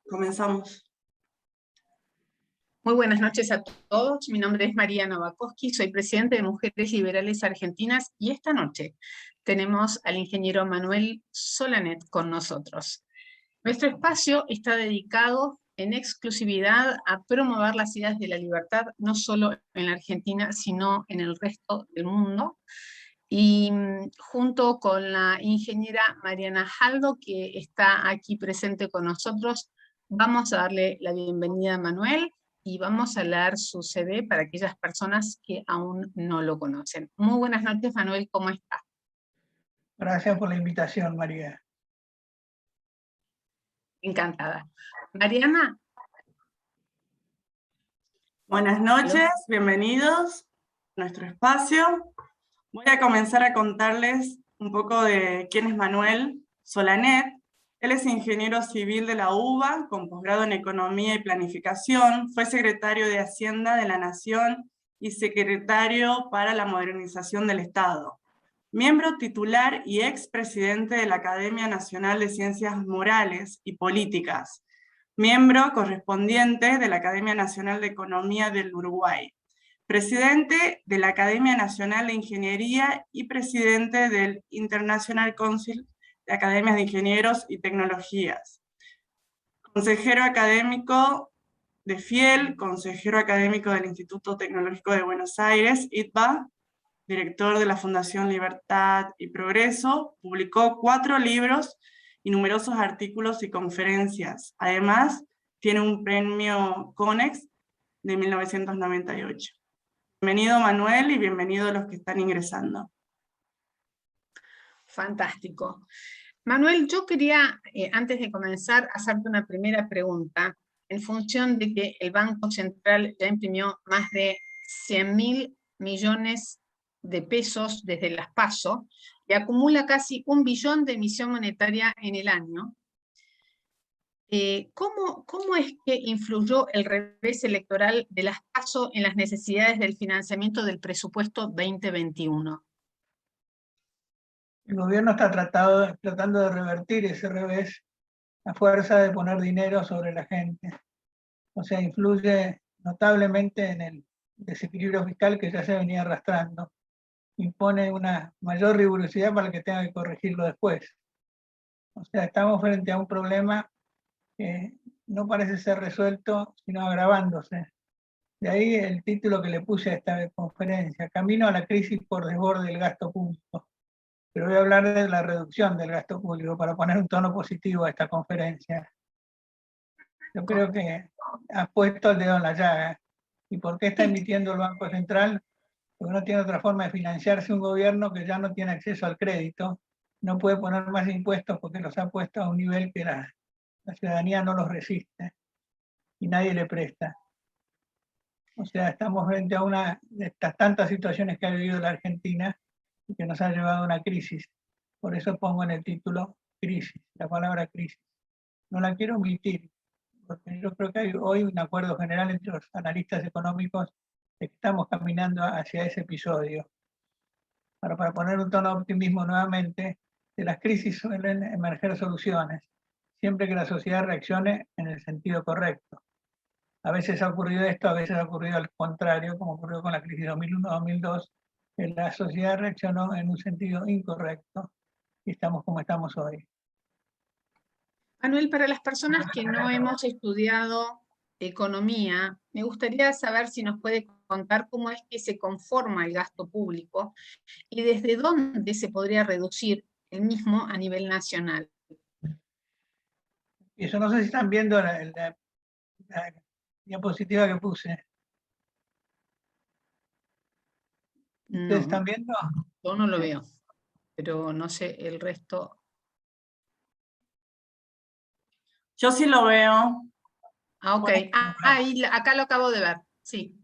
Comenzamos. Muy buenas noches a todos. Mi nombre es María Novakoski, soy presidente de Mujeres Liberales Argentinas y esta noche tenemos al ingeniero Manuel Solanet con nosotros. Nuestro espacio está dedicado en exclusividad a promover las ideas de la libertad, no solo en la Argentina, sino en el resto del mundo. Y junto con la ingeniera Mariana Jaldo, que está aquí presente con nosotros, vamos a darle la bienvenida a Manuel y vamos a leer su CV para aquellas personas que aún no lo conocen. Muy buenas noches, Manuel, ¿cómo está? Gracias por la invitación, María. Encantada. Mariana. Buenas noches, bienvenidos a nuestro espacio. Voy a comenzar a contarles un poco de quién es Manuel Solanet. Él es ingeniero civil de la UBA, con posgrado en Economía y Planificación, fue secretario de Hacienda de la Nación y secretario para la Modernización del Estado. Miembro titular y expresidente de la Academia Nacional de Ciencias Morales y Políticas. Miembro correspondiente de la Academia Nacional de Economía del Uruguay. Presidente de la Academia Nacional de Ingeniería y presidente del International Council de Academias de Ingenieros y Tecnologías. Consejero académico de FIEL, consejero académico del Instituto Tecnológico de Buenos Aires, ITBA, director de la Fundación Libertad y Progreso, publicó 4 libros y numerosos artículos y conferencias. Además, tiene un premio CONEX de 1998. Bienvenido, Manuel, y bienvenido a los que están ingresando. Fantástico. Manuel, yo quería, antes de comenzar, hacerte una primera pregunta, en función de que el Banco Central ya imprimió más de 100.000 millones de pesos desde las PASO y acumula casi 1 billón de emisión monetaria en el año. ¿Cómo es que influyó el revés electoral de las PASO en las necesidades del financiamiento del presupuesto 2021? El gobierno está tratando de revertir ese revés a fuerza de poner dinero sobre la gente. O sea, influye notablemente en el desequilibrio fiscal que ya se venía arrastrando. Impone una mayor rigurosidad para el que tenga que corregirlo después. O sea, estamos frente a un problema que no parece ser resuelto, sino agravándose. De ahí el título que le puse a esta conferencia, Camino a la crisis por desborde del gasto público. Pero voy a hablar de la reducción del gasto público para poner un tono positivo a esta conferencia. Yo creo que has puesto el dedo en la llaga. ¿Y por qué está emitiendo el Banco Central? Porque no tiene otra forma de financiarse un gobierno que ya no tiene acceso al crédito, no puede poner más impuestos porque los ha puesto a un nivel que la ciudadanía no los resiste y nadie le presta. O sea, estamos frente a una de estas tantas situaciones que ha vivido la Argentina y que nos ha llevado a una crisis. Por eso pongo en el título crisis, la palabra crisis. No la quiero omitir, porque yo creo que hay hoy un acuerdo general entre los analistas económicos de que estamos caminando hacia ese episodio. Ahora, para poner un tono de optimismo nuevamente, de las crisis suelen emerger soluciones, siempre que la sociedad reaccione en el sentido correcto. A veces ha ocurrido esto, a veces ha ocurrido al contrario, como ocurrió con la crisis 2001-2002, que la sociedad reaccionó en un sentido incorrecto y estamos como estamos hoy. Manuel, para las personas que no hemos estudiado economía, me gustaría saber si nos puede contar cómo es que se conforma el gasto público y desde dónde se podría reducir el mismo a nivel nacional. Y eso no sé si están viendo la diapositiva que puse. ¿Ustedes No, están viendo? yo no lo veo, pero no sé el resto. Yo sí lo veo. Ah, ok. Acá lo acabo de ver, sí.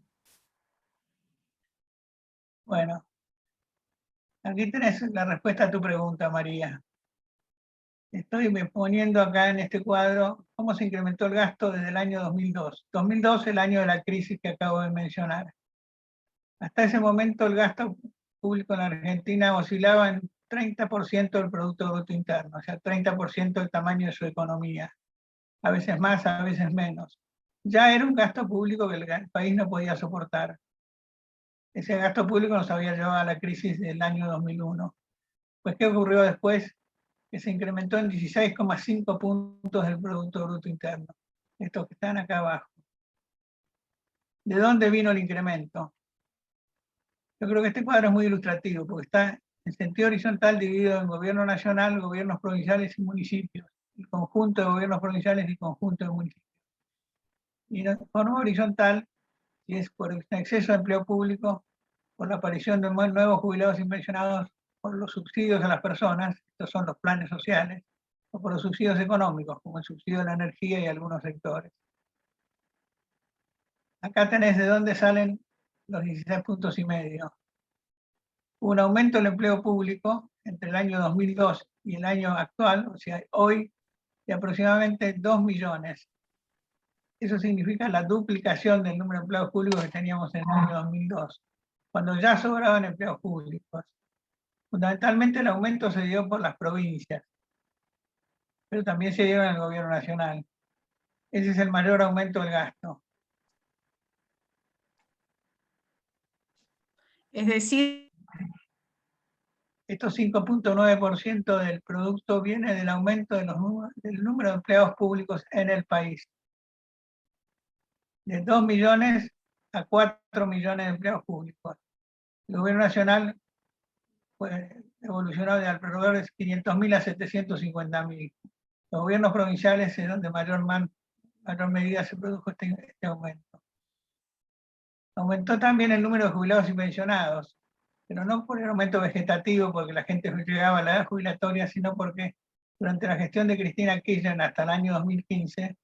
Bueno, aquí tenés la respuesta a tu pregunta, María. Estoy poniendo acá en este cuadro cómo se incrementó el gasto desde el año 2002. 2002 el año de la crisis que acabo de mencionar. Hasta ese momento el gasto público en la Argentina oscilaba en 30% del Producto Bruto Interno, o sea, 30% del tamaño de su economía. a veces más, a veces menos. Ya era un gasto público que el país no podía soportar. Ese gasto público nos había llevado a la crisis del año 2001. Pues, ¿qué ocurrió después? Que se incrementó en 16,5 puntos del Producto Bruto Interno. Estos que están acá abajo. ¿De dónde vino el incremento? Yo creo que este cuadro es muy ilustrativo, porque está en sentido horizontal dividido en gobierno nacional, gobiernos provinciales y municipios, el conjunto de gobiernos provinciales y conjunto de municipios. Y de forma horizontal, si es por el exceso de empleo público, por la aparición de nuevos jubilados y pensionados, por los subsidios a las personas, estos son los planes sociales, o por los subsidios económicos, como el subsidio de la energía y algunos sectores. Acá tenés de dónde salen los 16,5 puntos. Un aumento del empleo público entre el año 2002 y el año actual, o sea, hoy, de aproximadamente 2 millones. Eso significa la duplicación del número de empleados públicos que teníamos en el año 2002, cuando ya sobraban empleos públicos. Fundamentalmente el aumento se dio por las provincias, pero también se dio en el gobierno nacional. Ese es el mayor aumento del gasto. Es decir, estos 5,9% del producto viene del aumento de del número de empleados públicos en el país. De 2 millones a 4 millones de empleados públicos. El gobierno nacional evolucionó de alrededor de 500.000 a 750.000. Los gobiernos provinciales es donde mayor medida se produjo este aumento. Aumentó también el número de jubilados y pensionados, pero no por el aumento vegetativo, porque la gente llegaba a la edad jubilatoria, sino porque durante la gestión de Cristina Kirchner hasta el año 2015,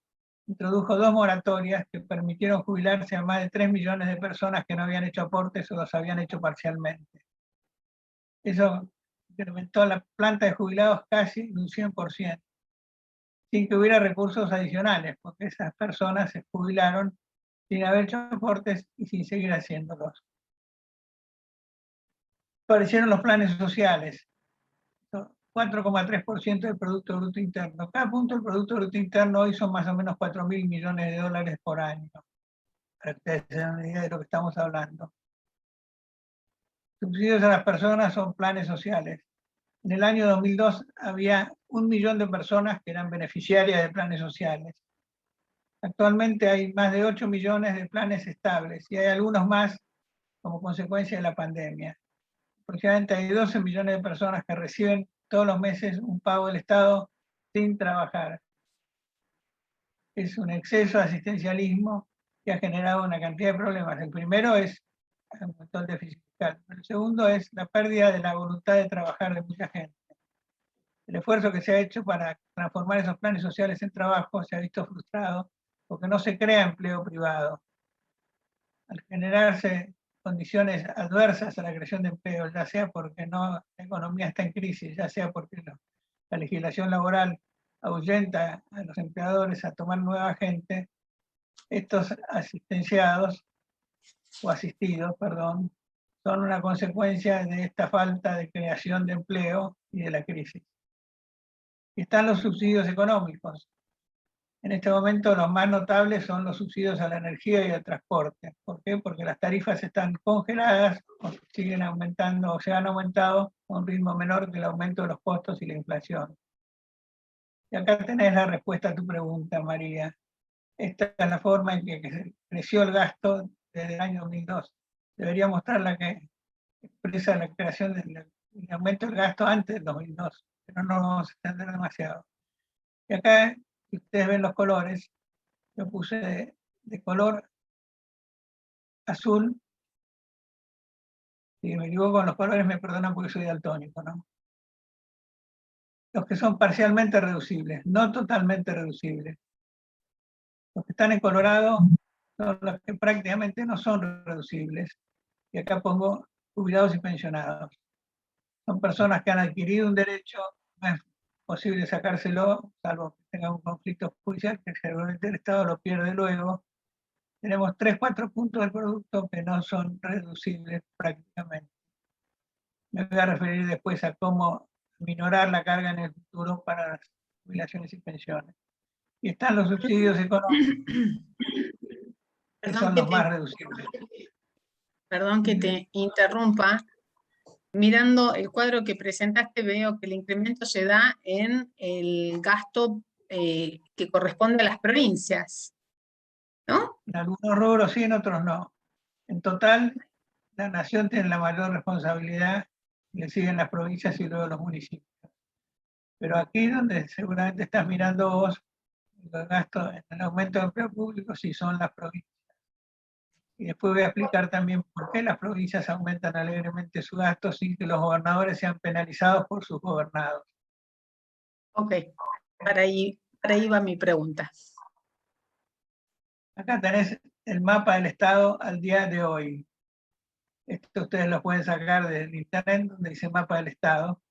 introdujo 2 moratorias que permitieron jubilarse a más de 3 millones de personas que no habían hecho aportes o los habían hecho parcialmente. Eso incrementó la planta de jubilados casi un 100%, sin que hubiera recursos adicionales, porque esas personas se jubilaron sin haber hecho aportes y sin seguir haciéndolos. Aparecieron los planes sociales, 4,3% del Producto Bruto Interno. Cada punto del Producto Bruto Interno hoy son más o menos 4.000 millones de dólares por año, para que ustedes se den una idea de lo que estamos hablando. Subsidios a las personas son planes sociales. En el año 2002 había 1 millón de personas que eran beneficiarias de planes sociales. Actualmente hay más de 8 millones de planes estables y hay algunos más como consecuencia de la pandemia. Aproximadamente hay 12 millones de personas que reciben todos los meses un pago del Estado sin trabajar. Es un exceso de asistencialismo que ha generado una cantidad de problemas. El primero es el déficit fiscal. El segundo es la pérdida de la voluntad de trabajar de mucha gente. El esfuerzo que se ha hecho para transformar esos planes sociales en trabajo se ha visto frustrado porque no se crea empleo privado. Al generarse condiciones adversas a la creación de empleo, ya sea porque la economía está en crisis, ya sea porque la legislación laboral ahuyenta a los empleadores a tomar nueva gente, estos asistidos, son una consecuencia de esta falta de creación de empleo y de la crisis. Están los subsidios económicos. En este momento los más notables son los subsidios a la energía y al transporte. ¿Por qué? Porque las tarifas están congeladas o siguen aumentando o se han aumentado a un ritmo menor que el aumento de los costos y la inflación. Y acá tenés la respuesta a tu pregunta, María. Esta es la forma en que creció el gasto desde el año 2002. Debería mostrar la que expresa la creación del aumento del gasto antes del 2002, pero no lo vamos a extender demasiado. Y acá, si ustedes ven los colores, yo puse de color azul. Si me equivoco con los colores, me perdonan porque soy daltónico, ¿no? Los que son parcialmente reducibles, no totalmente reducibles. Los que están en colorado son los que prácticamente no son reducibles. Y acá pongo jubilados y pensionados. Son personas que han adquirido un derecho, no es posible sacárselo, salvo que tenga un conflicto judicial, que generalmente el Estado lo pierde luego. Tenemos 3-4 puntos del producto que no son reducibles prácticamente. Me voy a referir después a cómo minorar la carga en el futuro para las jubilaciones y pensiones. Y están los subsidios económicos, que son los más reducibles. Perdón que te interrumpa. Mirando el cuadro que presentaste, veo que el incremento se da en el gasto que corresponde a las provincias, ¿no? En algunos rubros sí, en otros no. En total, la nación tiene la mayor responsabilidad, le siguen las provincias y luego los municipios. Pero aquí donde seguramente estás mirando vos, los gastos en el aumento de empleo público sí son las provincias. Y después voy a explicar también por qué las provincias aumentan alegremente sus gastos sin que los gobernadores sean penalizados por sus gobernados. Ok, para ahí va mi pregunta. Acá tenés el mapa del Estado al día de hoy. Esto ustedes lo pueden sacar del internet, donde dice mapa del Estado.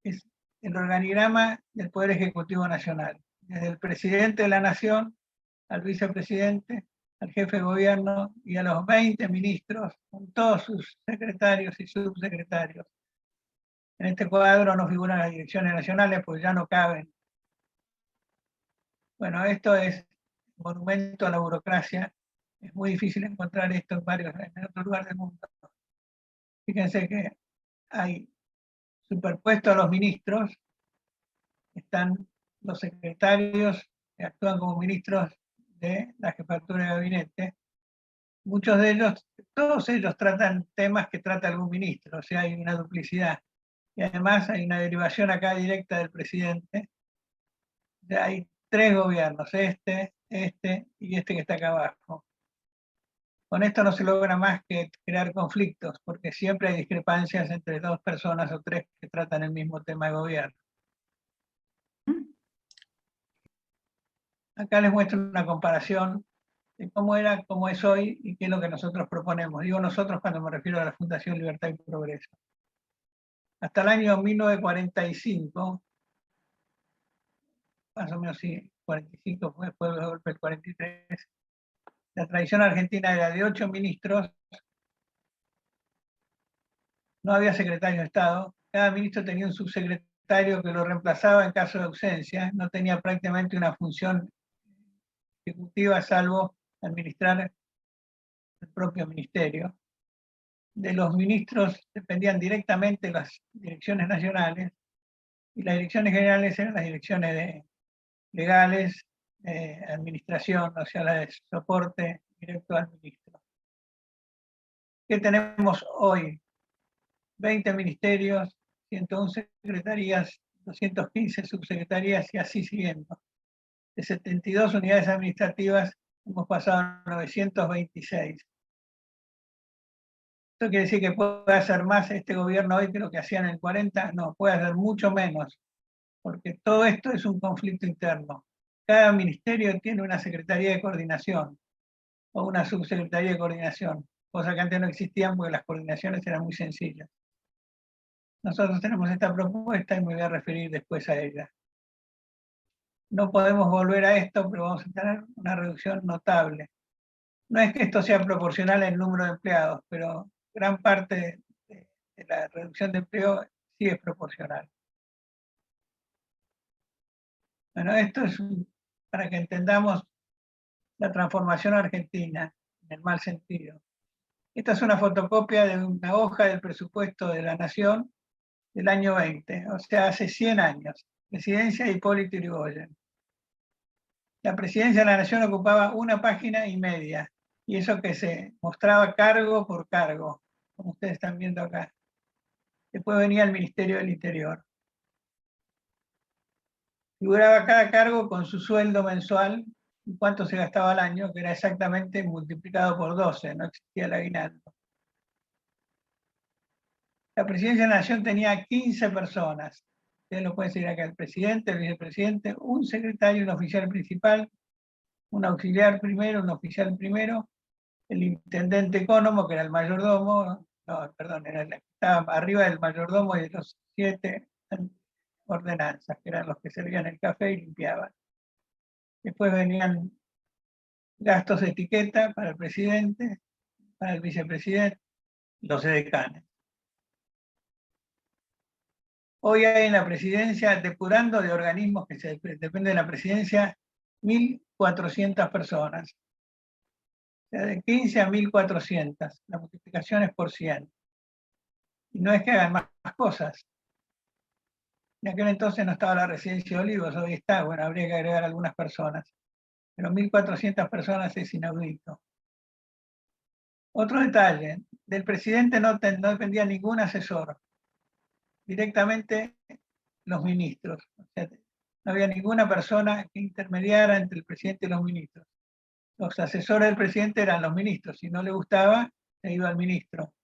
Es el organigrama del Poder Ejecutivo Nacional. Desde el presidente de la Nación, al vicepresidente, al jefe de gobierno y a los 20 ministros, con todos sus secretarios y subsecretarios. En este cuadro no figuran las direcciones nacionales, pues ya no caben. Bueno, esto es monumento a la burocracia. Es muy difícil encontrar esto en otro lugar del mundo. Fíjense que hay superpuesto a los ministros, están los secretarios que actúan como ministros de la jefatura de gabinete. Muchos de ellos, todos ellos tratan temas que trata algún ministro, o sea, hay una duplicidad. Y además hay una derivación acá directa del presidente. Ya hay 3 gobiernos, este y este que está acá abajo. Con esto no se logra más que crear conflictos, porque siempre hay discrepancias entre 2 personas o 3 que tratan el mismo tema de gobierno. Acá les muestro una comparación de cómo era, cómo es hoy y qué es lo que nosotros proponemos. Digo nosotros cuando me refiero a la Fundación Libertad y Progreso. Hasta el año 1945, más o menos sí, 45 fue después del golpe del 43, la tradición argentina era de 8 ministros, no había secretario de Estado, cada ministro tenía un subsecretario que lo reemplazaba en caso de ausencia, no tenía prácticamente una función ejecutiva salvo administrar el propio ministerio. De los ministros dependían directamente las direcciones nacionales y las direcciones generales eran las direcciones legales, administración, o sea, la de soporte directo al ministro. ¿Qué tenemos hoy? 20 ministerios, 111 secretarías, 215 subsecretarías y así siguiendo. De 72 unidades administrativas hemos pasado a 926. ¿Esto quiere decir que puede hacer más este gobierno hoy que lo que hacían en el 40? No, puede hacer mucho menos, porque todo esto es un conflicto interno. Cada ministerio tiene una secretaría de coordinación o una subsecretaría de coordinación, cosa que antes no existían porque las coordinaciones eran muy sencillas. Nosotros tenemos esta propuesta y me voy a referir después a ella. No podemos volver a esto, pero vamos a tener una reducción notable. No es que esto sea proporcional al número de empleados, pero gran parte de la reducción de empleo sí es proporcional. Bueno, esto es para que entendamos la transformación argentina, en el mal sentido. Esta es una fotocopia de una hoja del presupuesto de la Nación del año 20, o sea, hace 100 años. Presidencia de Hipólito Yrigoyen. La presidencia de la Nación ocupaba 1,5 páginas, y eso que se mostraba cargo por cargo, como ustedes están viendo acá. Después venía el Ministerio del Interior. Figuraba cada cargo con su sueldo mensual y cuánto se gastaba al año, que era exactamente multiplicado por 12, no existía el aguinaldo. La presidencia de la Nación tenía 15 personas. Ustedes lo pueden seguir acá: el presidente, el vicepresidente, un secretario, un oficial principal, un auxiliar primero, un oficial primero, el intendente ecónomo, que era el mayordomo, no, perdón, estaba arriba del mayordomo y de los 7 ordenanzas, que eran los que servían el café y limpiaban. Después venían gastos de etiqueta para el presidente, para el vicepresidente, los edecanes. Hoy hay en la presidencia, depurando de organismos que dependen de la presidencia, 1.400 personas. O sea, de 15 a 1.400. La multiplicación es por 100. Y no es que hagan más cosas. En aquel entonces no estaba la residencia de Olivos, hoy está, bueno, habría que agregar algunas personas. Pero 1.400 personas es inaudito. Otro detalle, del presidente no dependía ningún asesor. Directamente los ministros. O sea, no había ninguna persona que intermediara entre el presidente y los ministros. Los asesores del presidente eran los ministros. Si no le gustaba, se iba al ministro.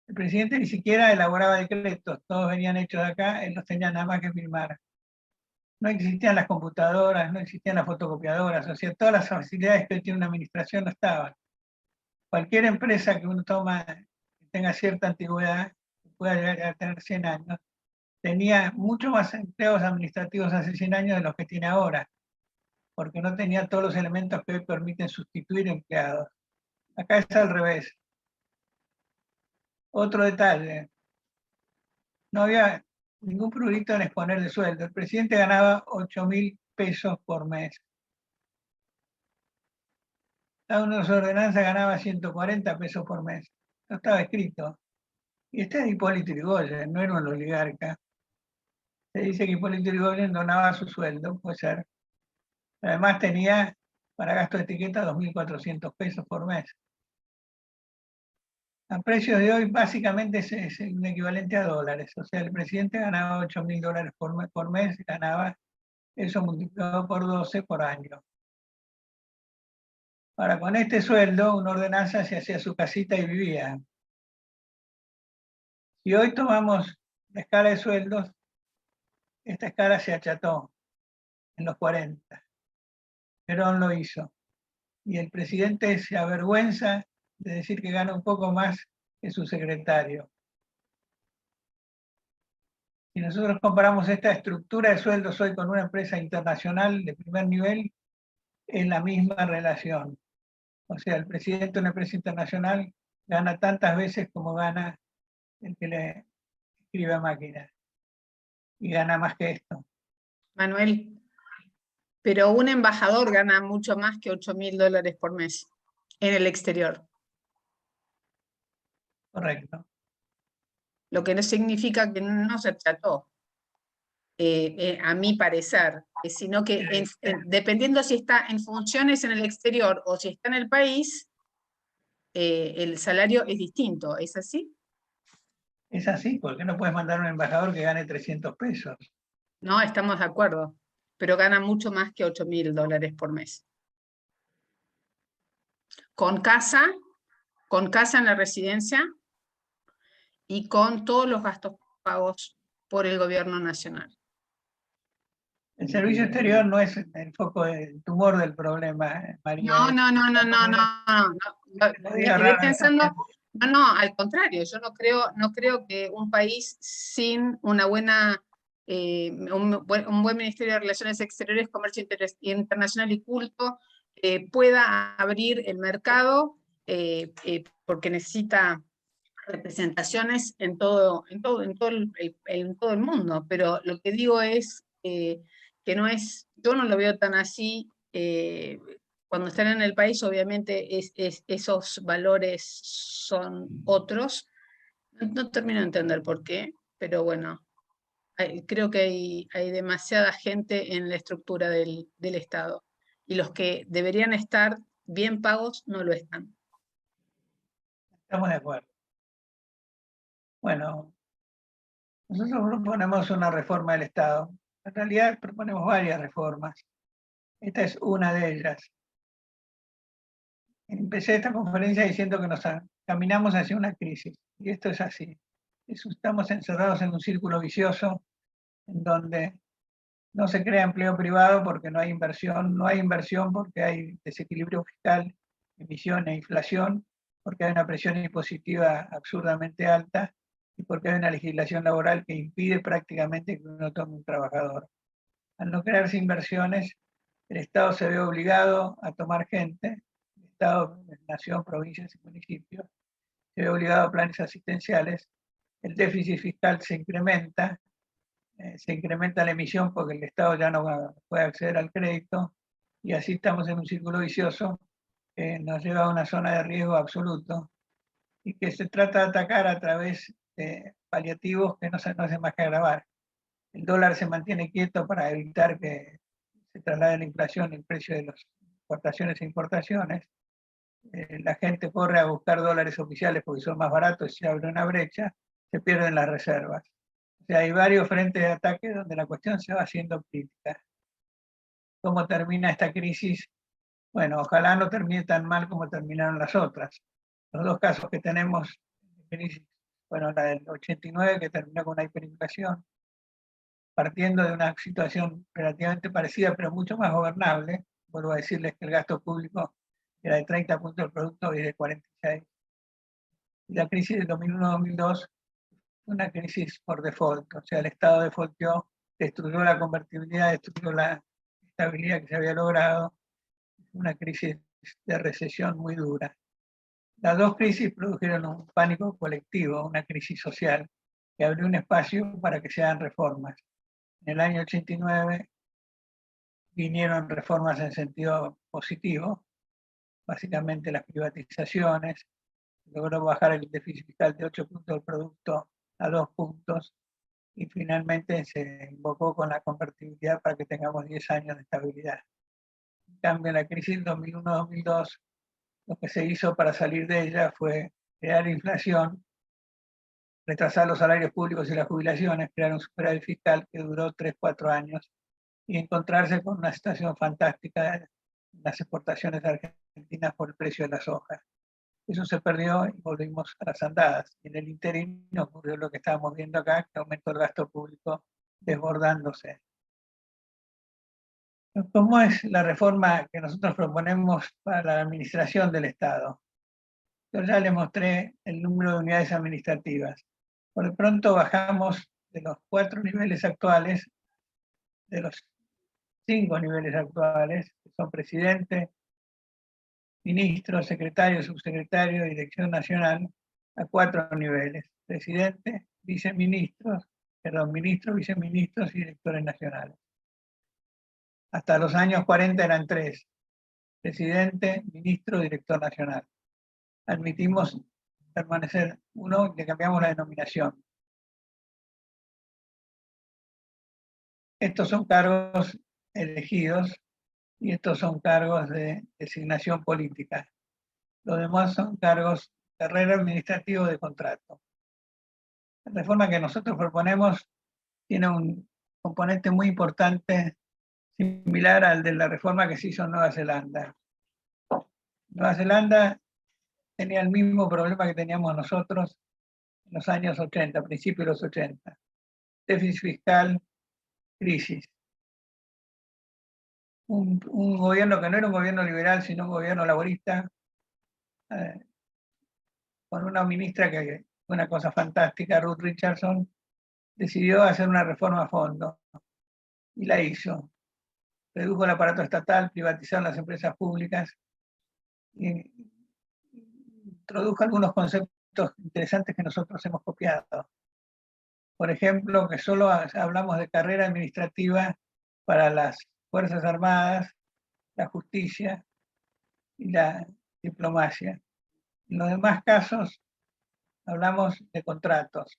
El presidente ni siquiera elaboraba decretos. Todos venían hechos de acá, él los tenía nada más que firmar. No existían las computadoras, no existían las fotocopiadoras. O sea, todas las facilidades que hoy tiene una administración no estaban. Cualquier empresa que uno toma, que tenga cierta antigüedad, que pueda llegar a tener 100 años, tenía mucho más empleados administrativos hace 100 años de los que tiene ahora, porque no tenía todos los elementos que hoy permiten sustituir empleados. Acá es al revés. Otro detalle, no había ningún prurito en exponer de sueldo. El presidente ganaba 8.000 pesos por mes. Cada una de sus ordenanzas ganaba 140 pesos por mes. No estaba escrito. Y este es Hipólito Yrigoyen, no era un oligarca. Se dice que Hipólito Yrigoyen donaba su sueldo, puede ser. Además tenía para gasto de etiqueta 2.400 pesos por mes. A precios de hoy básicamente es un equivalente a dólares. O sea, el presidente ganaba 8.000 dólares por mes, ganaba eso multiplicado por 12 por año. Ahora, con este sueldo, una ordenanza se hacía su casita y vivía. Si hoy tomamos la escala de sueldos, esta escala se acható en los 40. Perón lo hizo. Y el presidente se avergüenza de decir que gana un poco más que su secretario. Si nosotros comparamos esta estructura de sueldos hoy con una empresa internacional de primer nivel, es la misma relación. O sea, el presidente de una empresa internacional gana tantas veces como gana el que le escribe a máquina. Y gana más que esto. Manuel, pero un embajador gana mucho más que 8.000 dólares por mes en el exterior. Correcto. Lo que no significa que no se trató, a mi parecer, sino que dependiendo si está en funciones en el exterior o si está en el país, el salario es distinto, ¿es así? Es así, porque no puedes mandar a un embajador que gane 300 pesos. No, estamos de acuerdo, pero gana mucho más que 8.000 dólares por mes. Con casa en la residencia y con todos los gastos pagos por el gobierno nacional. El servicio exterior no es el foco del tumor del problema, María. Estoy pensando, no, al contrario, yo no creo que un país sin una buena, un buen Ministerio de Relaciones Exteriores, Comercio Internacional y Culto pueda abrir el mercado porque necesita representaciones en todo el mundo, pero lo que digo es que no es, yo no lo veo tan así. Cuando están en el país, obviamente esos valores son otros. No termino de entender por qué, pero bueno, creo que hay demasiada gente en la estructura del Estado, y los que deberían estar bien pagos no lo están. Estamos de acuerdo. Bueno, nosotros proponemos una reforma del Estado. En realidad proponemos varias reformas. Esta es una de ellas. Empecé esta conferencia diciendo que nos caminamos hacia una crisis, y esto es así. Estamos encerrados en un círculo vicioso en donde no se crea empleo privado porque no hay inversión porque hay desequilibrio fiscal, emisión e inflación, porque hay una presión impositiva absurdamente alta y porque hay una legislación laboral que impide prácticamente que uno tome un trabajador. Al no crearse inversiones, el Estado se ve obligado a tomar gente, el Estado, nación, provincias y municipios, se ve obligado a planes asistenciales, el déficit fiscal se incrementa se incrementa la emisión porque el Estado ya no puede acceder al crédito, y así estamos en un círculo vicioso que nos lleva a una zona de riesgo absoluto y que se trata de atacar a través de paliativos que no hacen más que agravar. El dólar se mantiene quieto para evitar que se traslade la inflación y el precio de las exportaciones e importaciones. La gente corre a buscar dólares oficiales porque son más baratos, y se abre una brecha, se pierden las reservas. O sea, hay varios frentes de ataque donde la cuestión se va haciendo crítica. ¿Cómo termina esta crisis? Bueno, ojalá no termine tan mal como terminaron las otras. Los dos casos que tenemos de crisis, bueno, la del 89 que terminó con una hiperinflación, partiendo de una situación relativamente parecida pero mucho más gobernable. Vuelvo a decirles que el gasto público era de 30 puntos del producto y de 46. Y la crisis del 2001-2002 fue una crisis por default, o sea, el Estado defaultó, destruyó la convertibilidad, destruyó la estabilidad que se había logrado, una crisis de recesión muy dura. Las dos crisis produjeron un pánico colectivo, una crisis social, que abrió un espacio para que se hagan reformas. En el año 89 vinieron reformas en sentido positivo, básicamente las privatizaciones, logró bajar el déficit fiscal de 8 puntos del producto a 2 puntos, y finalmente se invocó con la convertibilidad para que tengamos 10 años de estabilidad. En cambio, en la crisis 2001-2002, lo que se hizo para salir de ella fue crear inflación, retrasar los salarios públicos y las jubilaciones, crear un superávit fiscal que duró 3-4 años, y encontrarse con una situación fantástica en las exportaciones argentinas por el precio de la soja. Eso se perdió y volvimos a las andadas. En el interín ocurrió lo que estábamos viendo acá, que aumentó el gasto público desbordándose. ¿Cómo es la reforma que nosotros proponemos para la administración del Estado? Yo ya les mostré el número de unidades administrativas. Por de pronto bajamos de los 4 niveles actuales, de los 5 niveles actuales, que son presidente, ministro, secretario, subsecretario, dirección nacional, a 4 niveles: presidente, viceministros, ministros, viceministros y directores nacionales. Hasta los años 40 eran 3: presidente, ministro, director nacional. Admitimos permanecer uno y le cambiamos la denominación. Estos son cargos elegidos y estos son cargos de designación política. Los demás son cargos de carrera administrativa de contrato. La reforma que nosotros proponemos tiene un componente muy importante, similar al de la reforma que se hizo en Nueva Zelanda. Nueva Zelanda tenía el mismo problema que teníamos nosotros en los años 80, principios de los 80. Déficit fiscal, crisis. Un gobierno que no era un gobierno liberal, sino un gobierno laborista, con una ministra que fue una cosa fantástica, Ruth Richardson, decidió hacer una reforma a fondo y la hizo. Redujo el aparato estatal, privatizaron las empresas públicas y introdujo algunos conceptos interesantes que nosotros hemos copiado. Por ejemplo, que solo hablamos de carrera administrativa para las Fuerzas Armadas, la justicia y la diplomacia. En los demás casos hablamos de contratos.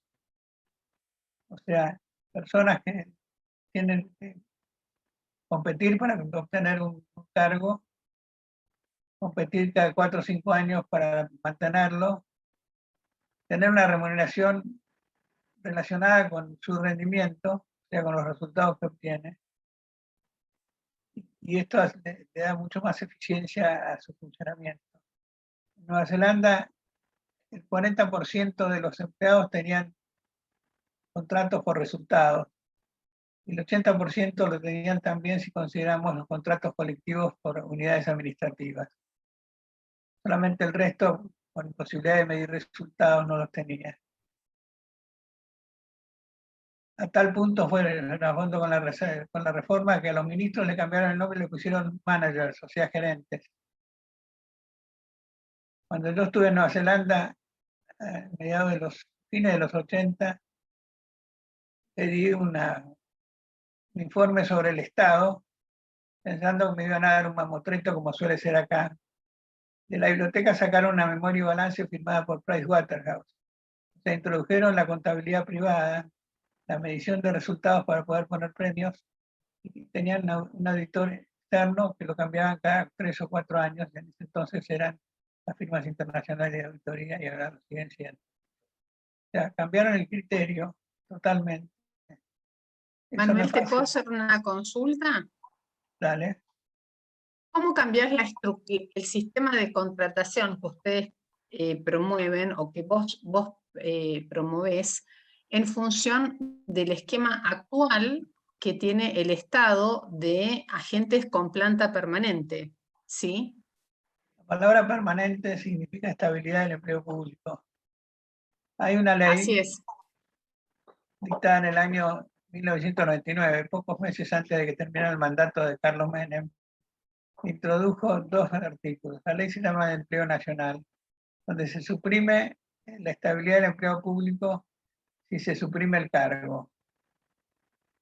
O sea, personas que tienen que competir para obtener un cargo, competir cada 4 o 5 años para mantenerlo, tener una remuneración relacionada con su rendimiento, o sea, con los resultados que obtiene. Y esto le da mucho más eficiencia a su funcionamiento. En Nueva Zelanda, el 40% de los empleados tenían contratos por resultados, y el 80% lo tenían también si consideramos los contratos colectivos por unidades administrativas. Solamente el resto, con imposibilidad de medir resultados, no los tenía. A tal punto fue a fondo con la reforma que a los ministros le cambiaron el nombre y le pusieron managers, o sea, gerentes. Cuando yo estuve en Nueva Zelanda, mediados de los fines de los 80, pedí un informe sobre el Estado, pensando que me iban a dar un mamotreto como suele ser acá. De la biblioteca sacaron una memoria y balance firmada por Pricewaterhouse. Se introdujeron la contabilidad privada, la medición de resultados para poder poner premios, y tenían un auditor externo que lo cambiaban cada 3 o 4 años. En ese entonces eran las firmas internacionales de auditoría y ahora lo siguen siendo. O sea, cambiaron el criterio totalmente. Eso Manuel, ¿te pasó. puedo hacer una consulta? Dale. ¿Cómo cambiar el sistema de contratación que ustedes promueven o que vos promovés en función del esquema actual que tiene el Estado de agentes con planta permanente? ¿Sí? La palabra permanente significa estabilidad del empleo público. Hay una ley Así es. dictada en el año 1999, pocos meses antes de que terminara el mandato de Carlos Menem, introdujo 2 artículos. La ley se llama de Empleo Nacional, donde se suprime la estabilidad del empleo público si se suprime el cargo.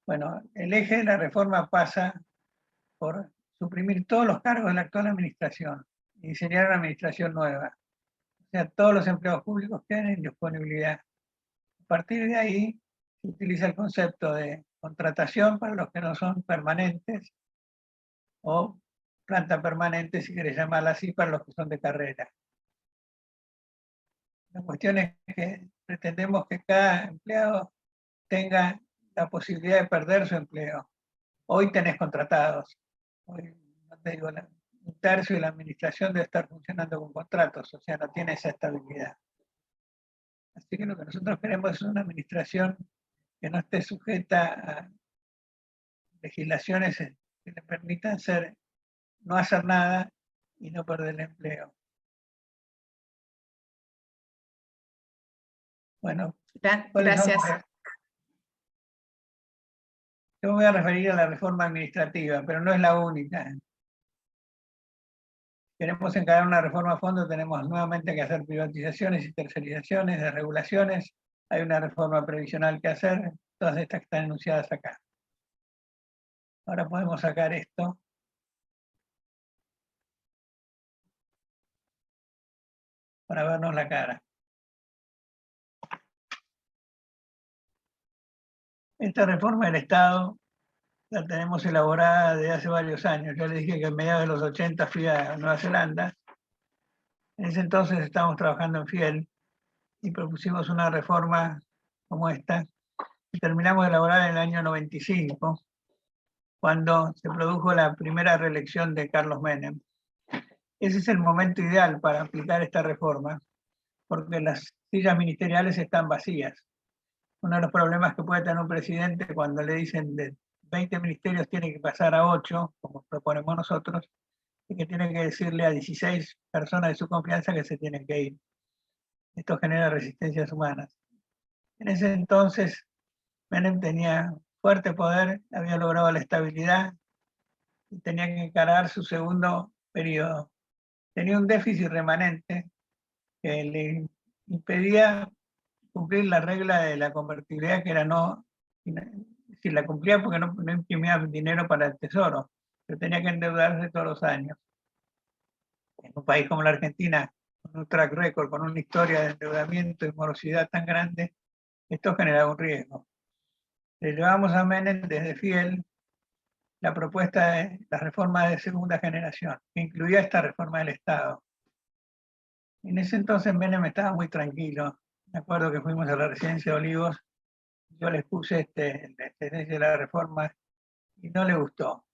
Bueno, el eje de la reforma pasa por suprimir todos los cargos de la actual administración y diseñar una administración nueva. O sea, todos los empleados públicos quedan en disponibilidad. A partir de ahí se utiliza el concepto de contratación para los que no son permanentes o planta permanente, si querés llamarla así, para los que son de carrera. La cuestión es que pretendemos que cada empleado tenga la posibilidad de perder su empleo. Hoy tenés contratados. Hoy, no te digo, un tercio de la administración debe estar funcionando con contratos, o sea, no tiene esa estabilidad. Así que lo que nosotros queremos es una administración que no esté sujeta a legislaciones que le permitan no hacer nada y no perder el empleo. Bueno, gracias. Yo me voy a referir a la reforma administrativa, pero no es la única. Queremos encarar una reforma a fondo, tenemos nuevamente que hacer privatizaciones y tercerizaciones, desregulaciones. Hay una reforma previsional que hacer, todas estas que están enunciadas acá. Ahora podemos sacar esto. Para vernos la cara. Esta reforma del Estado la tenemos elaborada desde hace varios años. Yo les dije que a mediados de los 80 fui a Nueva Zelanda. En ese entonces estábamos trabajando en Fiel y propusimos una reforma como esta. Y terminamos de elaborar en el año 95, cuando se produjo la primera reelección de Carlos Menem. Ese es el momento ideal para aplicar esta reforma, porque las sillas ministeriales están vacías. Uno de los problemas que puede tener un presidente cuando le dicen de 20 ministerios tiene que pasar a 8, como proponemos nosotros, y que tiene que decirle a 16 personas de su confianza que se tienen que ir. Esto genera resistencias humanas. En ese entonces, Menem tenía fuerte poder, había logrado la estabilidad y tenía que encarar su segundo periodo. Tenía un déficit remanente que le impedía cumplir la regla de la convertibilidad, que era si la cumplía porque no imprimía dinero para el tesoro, pero tenía que endeudarse todos los años. En un país como la Argentina, con un track record, con una historia de endeudamiento y morosidad tan grande, esto generaba un riesgo. Le llevamos a Menem desde Fiel la propuesta de la reforma de segunda generación, que incluía esta reforma del Estado. En ese entonces Menem estaba muy tranquilo. Me acuerdo que fuimos a la residencia de Olivos, yo les puse la experiencia de la reforma y no le gustó.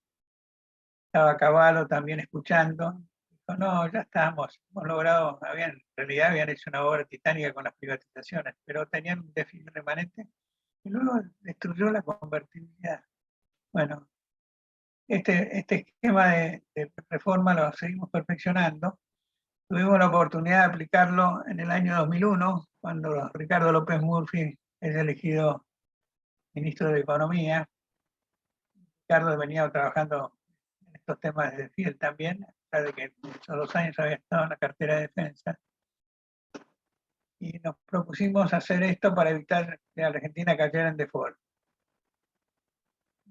Estaba Cavallo también escuchando. Dijo, no, ya estamos, hemos logrado, en realidad habían hecho una obra titánica con las privatizaciones, pero tenían un déficit remanente y luego destruyó la convertibilidad. Bueno, este esquema de reforma lo seguimos perfeccionando. Tuvimos la oportunidad de aplicarlo en el año 2001, cuando Ricardo López Murphy es elegido ministro de Economía. Ricardo venía trabajando en estos temas desde Fiel también, a pesar de que esos 2 años había estado en la cartera de defensa. Y nos propusimos hacer esto para evitar que la Argentina cayera en default.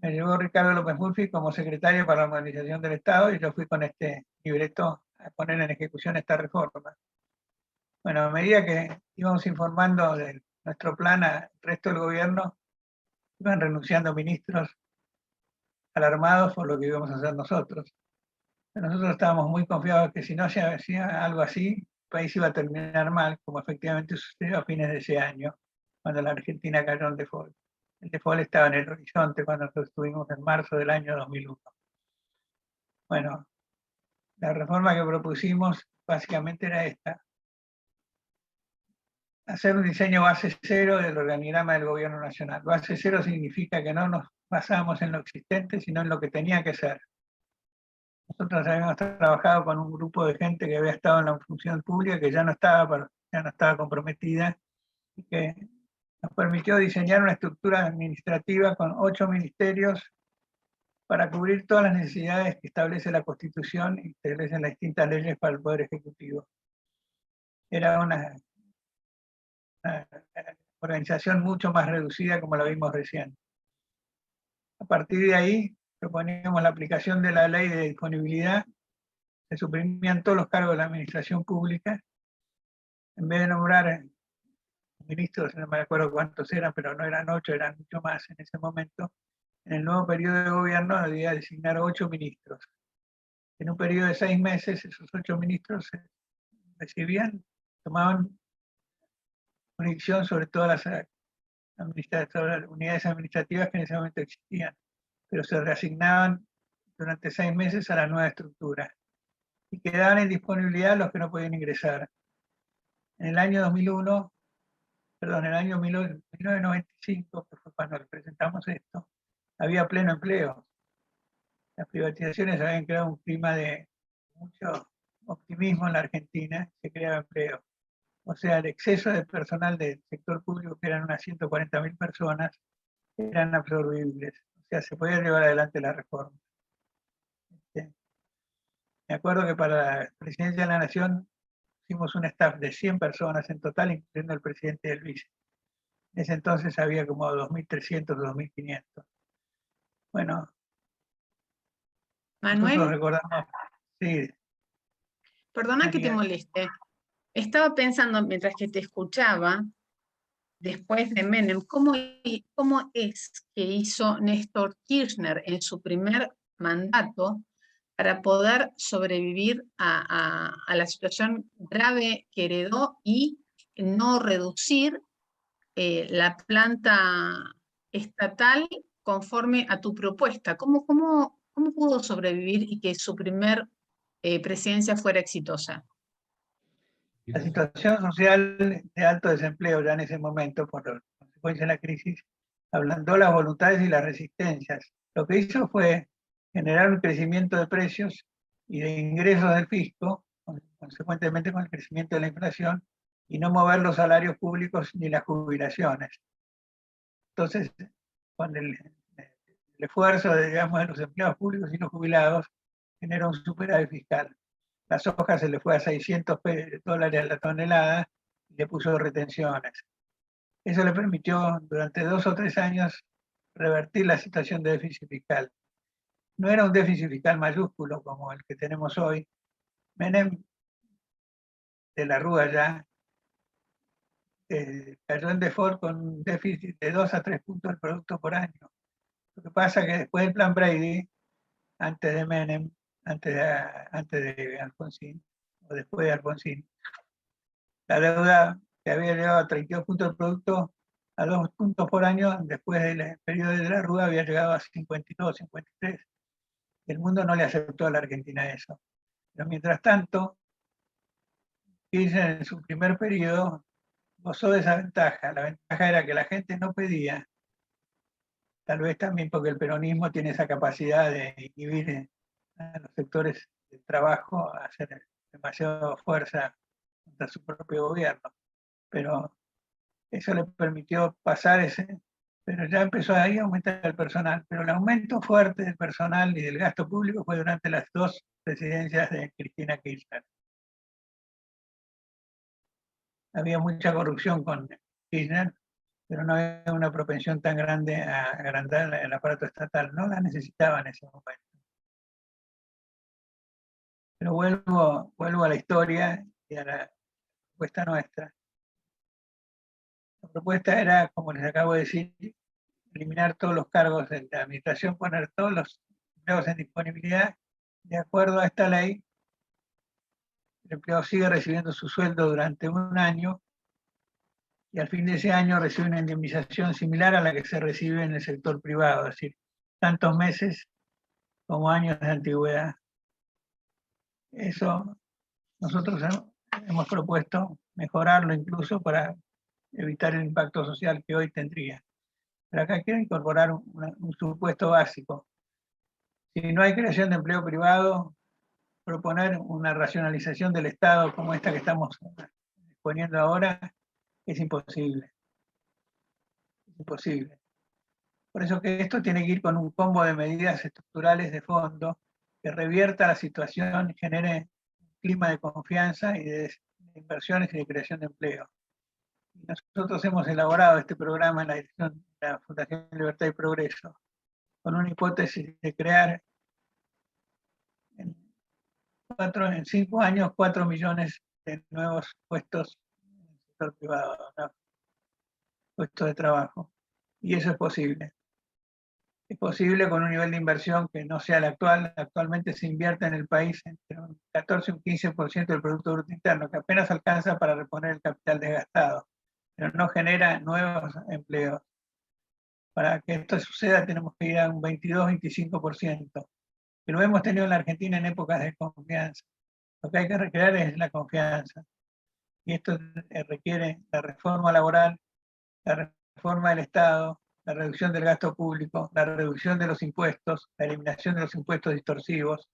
me llevó Ricardo López Murphy como secretario para la modernización del Estado y yo fui con este libreto a poner en ejecución esta reforma. Bueno, a medida que íbamos informando de nuestro plan al resto del gobierno, iban renunciando ministros alarmados por lo que íbamos a hacer nosotros. Pero nosotros estábamos muy confiados que si no se hacía algo así, el país iba a terminar mal, como efectivamente sucedió a fines de ese año, cuando la Argentina cayó en default. El default estaba en el horizonte cuando nosotros estuvimos en marzo del año 2001. Bueno, la reforma que propusimos básicamente era esta: hacer un diseño base cero del organigrama del gobierno nacional. Base cero significa que no nos basamos en lo existente, sino en lo que tenía que ser. Nosotros habíamos trabajado con un grupo de gente que había estado en la función pública, que ya no estaba comprometida, y que nos permitió diseñar una estructura administrativa con 8 ministerios para cubrir todas las necesidades que establece la Constitución y establecen las distintas leyes para el Poder Ejecutivo. Era una organización mucho más reducida, como la vimos recién. A partir de ahí, proponíamos la aplicación de la ley de disponibilidad. Se suprimían todos los cargos de la administración pública. En vez de nombrar ministros, no me acuerdo cuántos eran, pero no eran 8, eran mucho más en ese momento. En el nuevo periodo de gobierno debía designar 8 ministros. En un periodo de 6 meses, esos 8 ministros recibían, tomaban jurisdicción sobre todas las unidades administrativas que en ese momento existían, pero se reasignaban durante 6 meses a la nueva estructura y quedaban en disponibilidad los que no podían ingresar. En el año 1995, que fue cuando presentamos esto, había pleno empleo. Las privatizaciones habían creado un clima de mucho optimismo en la Argentina, se creaba empleo. O sea, el exceso de personal del sector público, que eran unas 140.000 personas, eran absorbibles. O sea, se podía llevar adelante la reforma. Me acuerdo que para la presidencia de la Nación hicimos un staff de 100 personas en total, incluyendo el presidente y el vice. En ese entonces había como 2.300 o 2.500. Bueno, Manuel, nosotros recordamos, sí. perdona que te moleste. Estaba pensando mientras que te escuchaba, después de Menem, ¿cómo es que hizo Néstor Kirchner en su primer mandato para poder sobrevivir a la situación grave que heredó y no reducir la planta estatal conforme a tu propuesta? ¿Cómo pudo sobrevivir y que su primer presidencia fuera exitosa? La situación social de alto desempleo ya en ese momento, por la consecuencia de la crisis, ablandó las voluntades y las resistencias. Lo que hizo fue generar un crecimiento de precios y de ingresos del fisco, consecuentemente con el crecimiento de la inflación, y no mover los salarios públicos ni las jubilaciones. Entonces, con el esfuerzo digamos, de los empleados públicos y los jubilados, generó un superávit fiscal. La soja se le fue a $600 a la tonelada y le puso retenciones. Eso le permitió durante 2 o 3 años revertir la situación de déficit fiscal. No era un déficit fiscal mayúsculo como el que tenemos hoy. Menem de la Rúa ya cayó en default con un déficit de 2 a 3 puntos del producto por año. Lo que pasa es que después del plan Brady, antes de Menem, antes de Alfonsín, o después de Alfonsín, la deuda que había llegado a 32 puntos del producto a 2 puntos por año, después del periodo de la Rúa había llegado a 52, 53. El mundo no le aceptó a la Argentina eso. Pero mientras tanto, Kirchner en su primer periodo gozó de esa ventaja. La ventaja era que la gente no pedía, tal vez también porque el peronismo tiene esa capacidad de inhibir a los sectores del trabajo a hacer demasiada fuerza contra su propio gobierno. Pero eso le permitió pasar ese, pero ya empezó ahí a aumentar el personal. Pero el aumento fuerte del personal y del gasto público fue durante las 2 presidencias de Cristina Kirchner. Había mucha corrupción con Kirchner, pero no había una propensión tan grande a agrandar el aparato estatal, no la necesitaba en ese momento. Pero vuelvo a la historia y a la propuesta nuestra. La propuesta era, como les acabo de decir, eliminar todos los cargos de la administración, poner todos los empleados en disponibilidad. De acuerdo a esta ley, el empleado sigue recibiendo su sueldo durante un año y al fin de ese año recibe una indemnización similar a la que se recibe en el sector privado, es decir, tantos meses como años de antigüedad. Eso nosotros hemos propuesto mejorarlo incluso para evitar el impacto social que hoy tendría. Pero acá quiero incorporar un supuesto básico. Si no hay creación de empleo privado, proponer una racionalización del Estado como esta que estamos exponiendo ahora es imposible. Es imposible. Por eso que esto tiene que ir con un combo de medidas estructurales de fondo que revierta la situación y genere un clima de confianza y de inversiones y de creación de empleo. Nosotros hemos elaborado este programa en la dirección de la Fundación Libertad y Progreso con una hipótesis de crear en 5 años 4 millones de nuevos puestos en el sector privado, ¿no? Puestos de trabajo. Y eso es posible. Es posible con un nivel de inversión que no sea el actual. Actualmente se invierte en el país entre un 14 y un 15% del Producto Bruto Interno, que apenas alcanza para reponer el capital desgastado, pero no genera nuevos empleos. Para que esto suceda tenemos que ir a un 22-25%, que lo hemos tenido en la Argentina en épocas de confianza. Lo que hay que recrear es la confianza. Y esto requiere la reforma laboral, la reforma del Estado, la reducción del gasto público, la reducción de los impuestos, la eliminación de los impuestos distorsivos,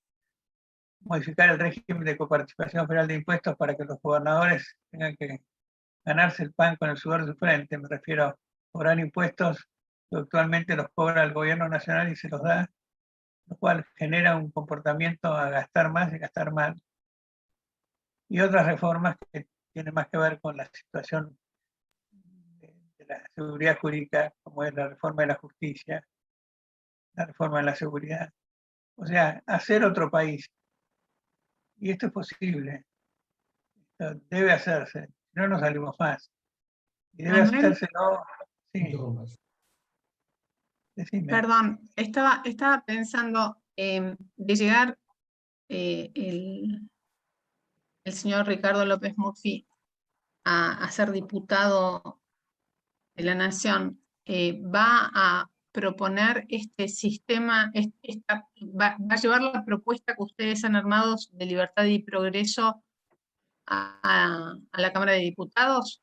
modificar el régimen de coparticipación federal de impuestos para que los gobernadores tengan que ganarse el pan con el sudor de su frente. Me refiero a cobrar impuestos que actualmente los cobra el gobierno nacional y se los da, lo cual genera un comportamiento a gastar más y gastar mal. Y otras reformas que tienen más que ver con la situación de la seguridad jurídica, como es la reforma de la justicia, la reforma de la seguridad. O sea, hacer otro país. Y esto es posible. Esto debe hacerse. Si no, no salimos más. Y debe hacérselo. Sí. Decime. Perdón, estaba pensando de llegar el señor Ricardo López Murphy a ser diputado de la Nación, va a proponer este sistema, va a llevar la propuesta que ustedes han armado de Libertad y Progreso a la Cámara de Diputados.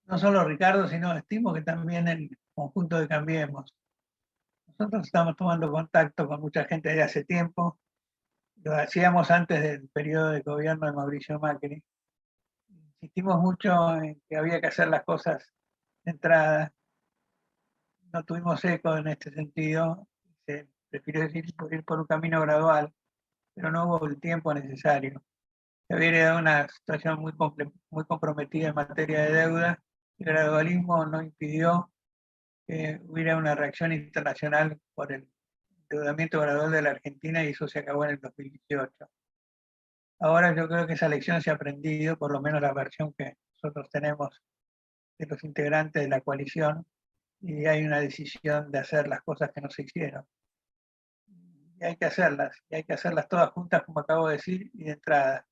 No solo Ricardo, sino estimo que también el conjunto de Cambiemos. Nosotros estamos tomando contacto con mucha gente desde hace tiempo. Lo hacíamos antes del periodo de gobierno de Mauricio Macri. Insistimos mucho en que había que hacer las cosas de entrada. No tuvimos eco en este sentido. Se prefirió ir por un camino gradual, pero no hubo el tiempo necesario. Se había dado una situación muy comprometida en materia de deuda. El gradualismo no impidió que hubiera una reacción internacional por el endeudamiento gradual de la Argentina y eso se acabó en el 2018. Ahora yo creo que esa lección se ha aprendido, por lo menos la versión que nosotros tenemos de los integrantes de la coalición, y hay una decisión de hacer las cosas que no se hicieron. Y hay que hacerlas todas juntas, como acabo de decir, y de entrada.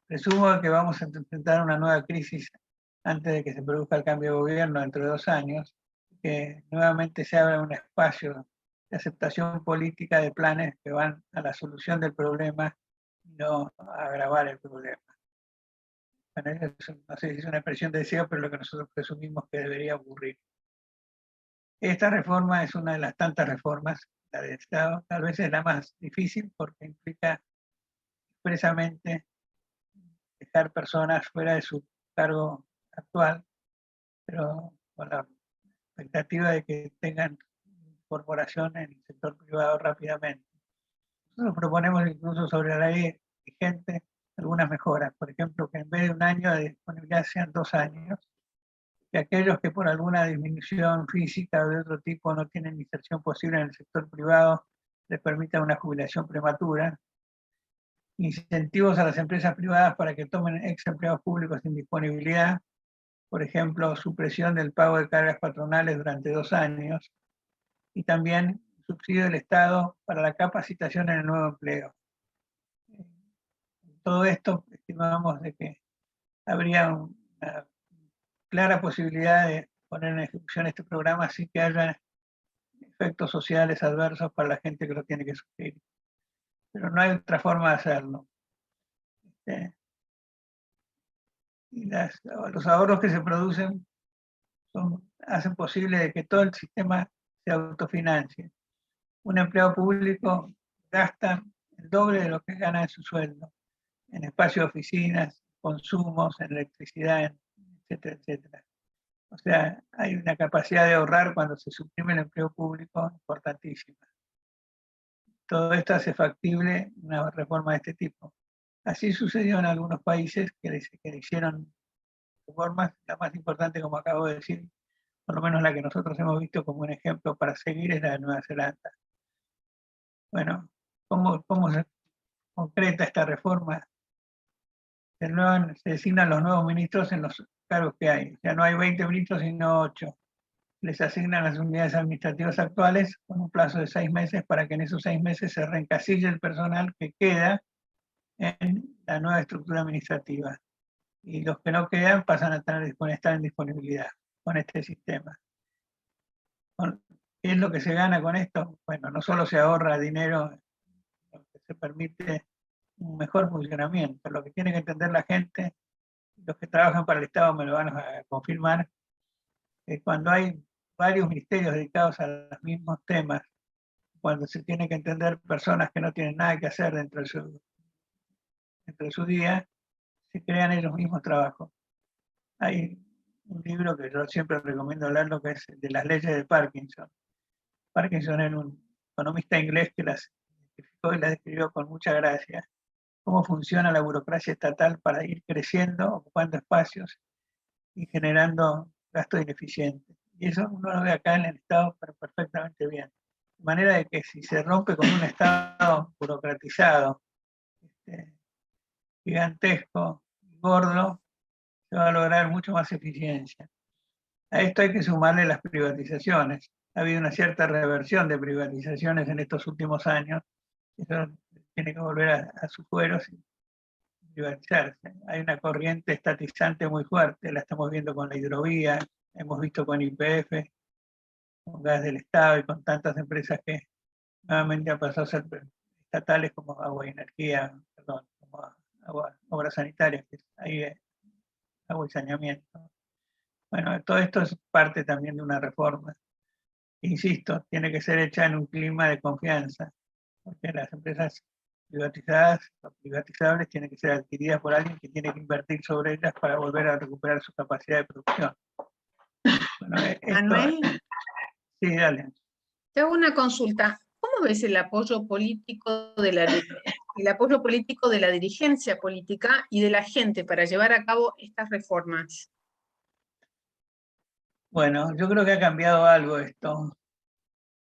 Presumo que vamos a enfrentar una nueva crisis antes de que se produzca el cambio de gobierno dentro de 2 años, que nuevamente se abra un espacio de aceptación política de planes que van a la solución del problema y no a agravar el problema. Bueno, no sé si es una expresión de deseo, pero lo que nosotros presumimos que debería ocurrir. Esta reforma es una de las tantas reformas, la del Estado, tal vez es la más difícil porque implica expresamente dejar personas fuera de su cargo actual, pero con la expectativa de que tengan incorporación en el sector privado rápidamente. Nosotros proponemos incluso sobre la ley vigente algunas mejoras. Por ejemplo, que en vez de 1 año de disponibilidad sean 2 años, que aquellos que por alguna disminución física o de otro tipo no tienen inserción posible en el sector privado, les permita una jubilación prematura. Incentivos a las empresas privadas para que tomen ex empleados públicos sin disponibilidad, por ejemplo, supresión del pago de cargas patronales durante 2 años, y también subsidio del Estado para la capacitación en el nuevo empleo. Todo esto estimamos de que habría una clara posibilidad de poner en ejecución este programa sin que haya efectos sociales adversos para la gente que lo tiene que sufrir. Pero no hay otra forma de hacerlo. Y los ahorros que se producen hacen posible que todo el sistema se autofinancie. Un empleado público gasta el doble de lo que gana en su sueldo, en espacio de oficinas, consumos, en electricidad, etcétera, etcétera. O sea, hay una capacidad de ahorrar cuando se suprime el empleo público importantísima. Todo esto hace factible una reforma de este tipo. Así sucedió en algunos países que le hicieron reformas. La más importante, como acabo de decir, por lo menos la que nosotros hemos visto como un ejemplo para seguir, es la de Nueva Zelanda. Bueno, ¿cómo se concreta esta reforma? Se designan los nuevos ministros en los cargos que hay. O sea, no hay 20 ministros, sino 8. Les asignan las unidades administrativas actuales con un plazo de 6 meses para que en esos 6 meses se reencasille el personal que queda en la nueva estructura administrativa. Y los que no quedan pasan a estar en disponibilidad con este sistema. ¿Qué es lo que se gana con esto? Bueno, no solo se ahorra dinero, lo que se permite un mejor funcionamiento. Lo que tiene que entender la gente, los que trabajan para el Estado me lo van a confirmar, es cuando hay varios ministerios dedicados a los mismos temas, cuando se tiene que entender personas que no tienen nada que hacer dentro de su día, se crean ellos mismos trabajos. Hay un libro que yo siempre recomiendo leerlo, que es de las leyes de Parkinson. Parkinson era un economista inglés que las identificó y las describió con mucha gracia. Cómo funciona la burocracia estatal para ir creciendo, ocupando espacios y generando gasto ineficiente. Y eso uno lo ve acá en el Estado pero perfectamente bien. De manera de que si se rompe con un Estado burocratizado, gigantesco, gordo, se va a lograr mucho más eficiencia. A esto hay que sumarle las privatizaciones. Ha habido una cierta reversión de privatizaciones en estos últimos años. Eso tiene que volver a sus fueros y privatizarse. Hay una corriente estatizante muy fuerte, la estamos viendo con la hidrovía, hemos visto con YPF, con Gas del Estado y con tantas empresas que nuevamente han pasado a ser estatales como Agua y Energía, perdón, como Obras Sanitarias, que hay agua y saneamiento. Bueno, todo esto es parte también de una reforma. Insisto, tiene que ser hecha en un clima de confianza, porque las empresas privatizadas o privatizables tienen que ser adquiridas por alguien que tiene que invertir sobre ellas para volver a recuperar su capacidad de producción. Bueno, Manuel, sí, dale. te hago una consulta. ¿Cómo ves el apoyo político de la dirigencia política y de la gente para llevar a cabo estas reformas? Bueno, yo creo que ha cambiado algo esto.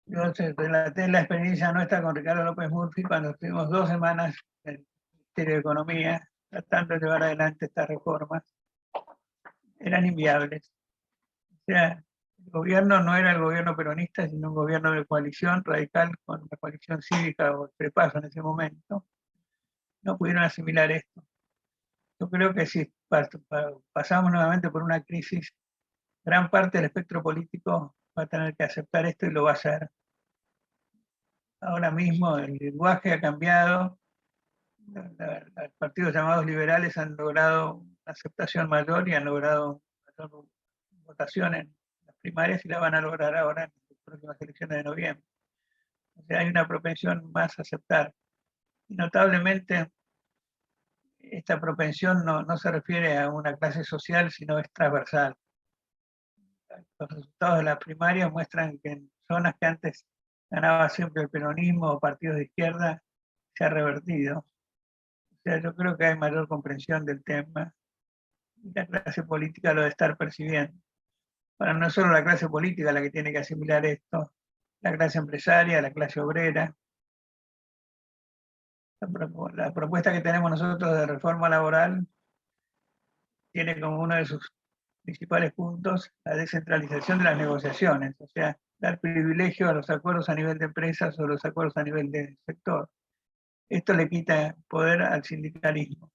Yo relaté la experiencia nuestra con Ricardo López Murphy cuando estuvimos 2 semanas en el Ministerio de Economía tratando de llevar adelante estas reformas. Eran inviables. O sea, el gobierno no era el gobierno peronista, sino un gobierno de coalición radical con la coalición cívica o el prepaso en ese momento. No pudieron asimilar esto. Yo creo que si pasamos nuevamente por una crisis, gran parte del espectro político va a tener que aceptar esto y lo va a hacer. Ahora mismo el lenguaje ha cambiado, los partidos llamados liberales han logrado una aceptación mayor y han logrado mayor votación en las primarias y la van a lograr ahora en las próximas elecciones de noviembre. O sea, hay una propensión más a aceptar. Y notablemente esta propensión no se refiere a una clase social, sino es transversal. Los resultados de las primarias muestran que en zonas que antes ganaba siempre el peronismo o partidos de izquierda, se ha revertido. O sea, yo creo que hay mayor comprensión del tema y la clase política lo debe estar percibiendo. Bueno, no es solo la clase política la que tiene que asimilar esto, la clase empresaria, la clase obrera. La propuesta que tenemos nosotros de reforma laboral tiene como uno de sus principales puntos la descentralización de las negociaciones, o sea, dar privilegio a los acuerdos a nivel de empresas o los acuerdos a nivel de sector. Esto le quita poder al sindicalismo.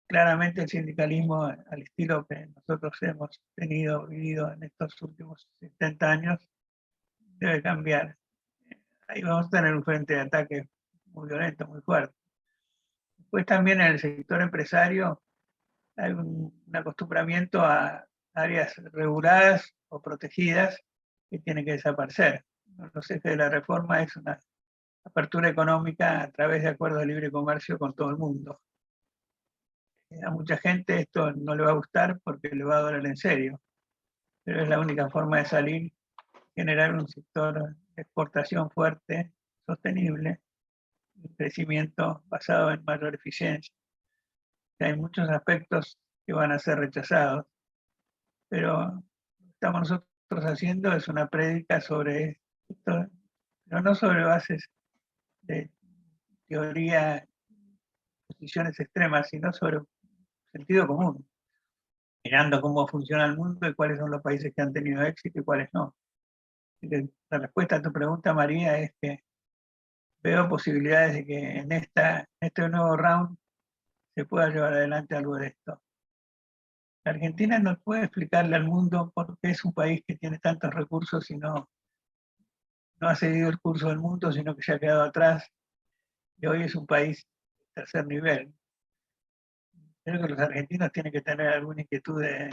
Claramente el sindicalismo, al estilo que nosotros hemos vivido en estos últimos 70 años, debe cambiar. Ahí vamos a tener un frente de ataque muy violento, muy fuerte. Después también en el sector empresario hay un acostumbramiento a áreas reguladas o protegidas que tienen que desaparecer. Los ejes de la reforma es una apertura económica a través de acuerdos de libre comercio con todo el mundo. A mucha gente esto no le va a gustar porque le va a doler en serio, pero es la única forma de salir, generar un sector de exportación fuerte, sostenible, un crecimiento basado en mayor eficiencia. Hay muchos aspectos que van a ser rechazados, pero lo que estamos nosotros haciendo es una prédica sobre esto, pero no sobre bases de teoría, posiciones extremas, sino sobre sentido común, mirando cómo funciona el mundo y cuáles son los países que han tenido éxito y cuáles no. La respuesta a tu pregunta, María, es que veo posibilidades de que en este nuevo round se pueda llevar adelante algo de esto. La Argentina no puede explicarle al mundo por qué es un país que tiene tantos recursos y no ha seguido el curso del mundo, sino que se ha quedado atrás y hoy es un país de tercer nivel. Creo que los argentinos tienen que tener alguna inquietud de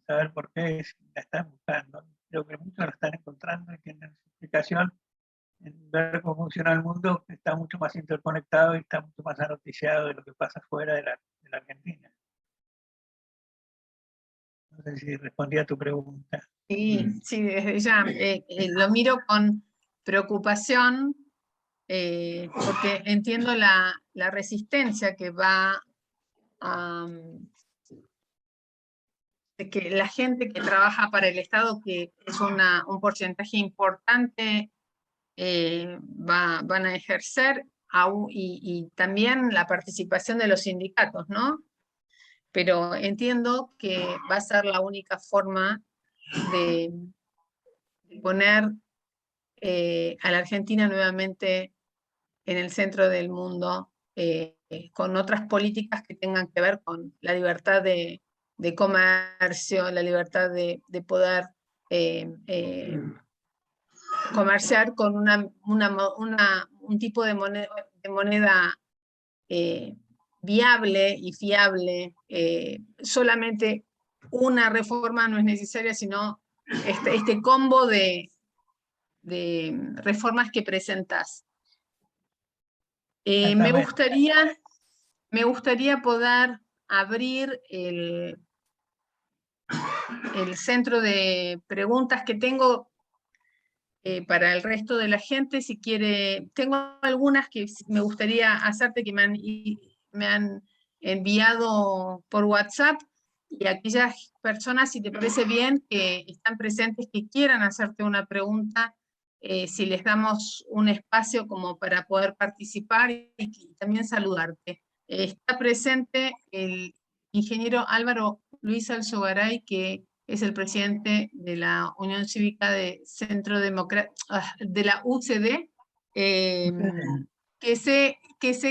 saber por qué la están buscando. Creo que muchos la están encontrando y tienen su explicación en ver cómo funciona el mundo, que está mucho más interconectado y está mucho más anoticiado de lo que pasa fuera de la Argentina. No sé si respondí a tu pregunta. Sí, sí, desde ya lo miro con preocupación porque entiendo la resistencia que va a... de que la gente que trabaja para el Estado, que es un porcentaje importante, van a ejercer, y también la participación de los sindicatos, ¿no? Pero entiendo que va a ser la única forma de poner a la Argentina nuevamente en el centro del mundo, con otras políticas que tengan que ver con la libertad de comercio, la libertad de poder comerciar con un tipo de moneda viable y fiable. Solamente una reforma no es necesaria, sino este combo de reformas que presentas. Me gustaría poder abrir el centro de preguntas que tengo para el resto de la gente. Si quiere, tengo algunas que me gustaría hacerte, que me han enviado por WhatsApp, y aquellas personas, si te parece bien, que están presentes, que quieran hacerte una pregunta, si les damos un espacio como para poder participar y también saludarte. Está presente el ingeniero Álvaro Luis Alzogaray, que es el presidente de la Unión Cívica de Centro Democrático, de la UCD, que sé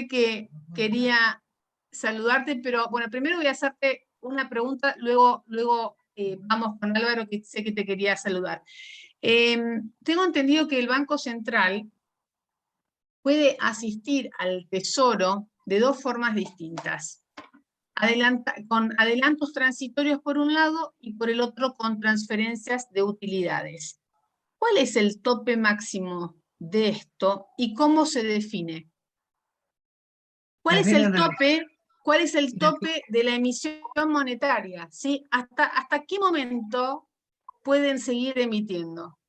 que quería saludarte, pero bueno, primero voy a hacerte una pregunta, luego vamos con Álvaro, que sé que te quería saludar. Tengo entendido que el Banco Central puede asistir al Tesoro de dos formas distintas: con adelantos transitorios por un lado, y por el otro con transferencias de utilidades. ¿Cuál es el tope máximo de esto y cómo se define? ¿Cuál es el tope de la emisión monetaria? ¿Sí? ¿Hasta qué momento pueden seguir emitiendo?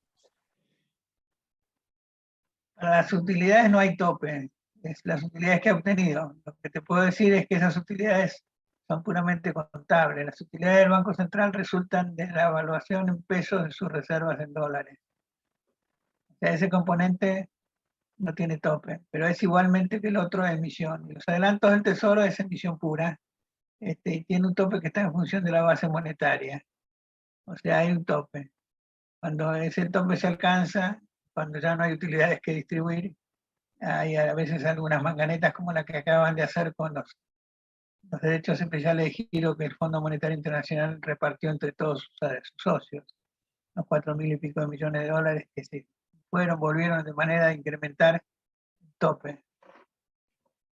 Para las utilidades no hay tope. es las utilidades que ha obtenido. Lo que te puedo decir es que esas utilidades son puramente contables. Las utilidades del Banco Central resultan de la evaluación en pesos de sus reservas en dólares. O sea, ese componente no tiene tope, pero es igualmente que el otro de emisión. Los adelantos del Tesoro es emisión pura, y tiene un tope que está en función de la base monetaria. O sea, hay un tope. Cuando ese tope se alcanza, cuando ya no hay utilidades que distribuir, hay a veces algunas manganetas como la que acaban de hacer con los derechos especiales de giro que el Fondo Monetario Internacional repartió entre todos sus socios, los 4.000 y pico de millones de dólares que se volvieron de manera a incrementar el tope.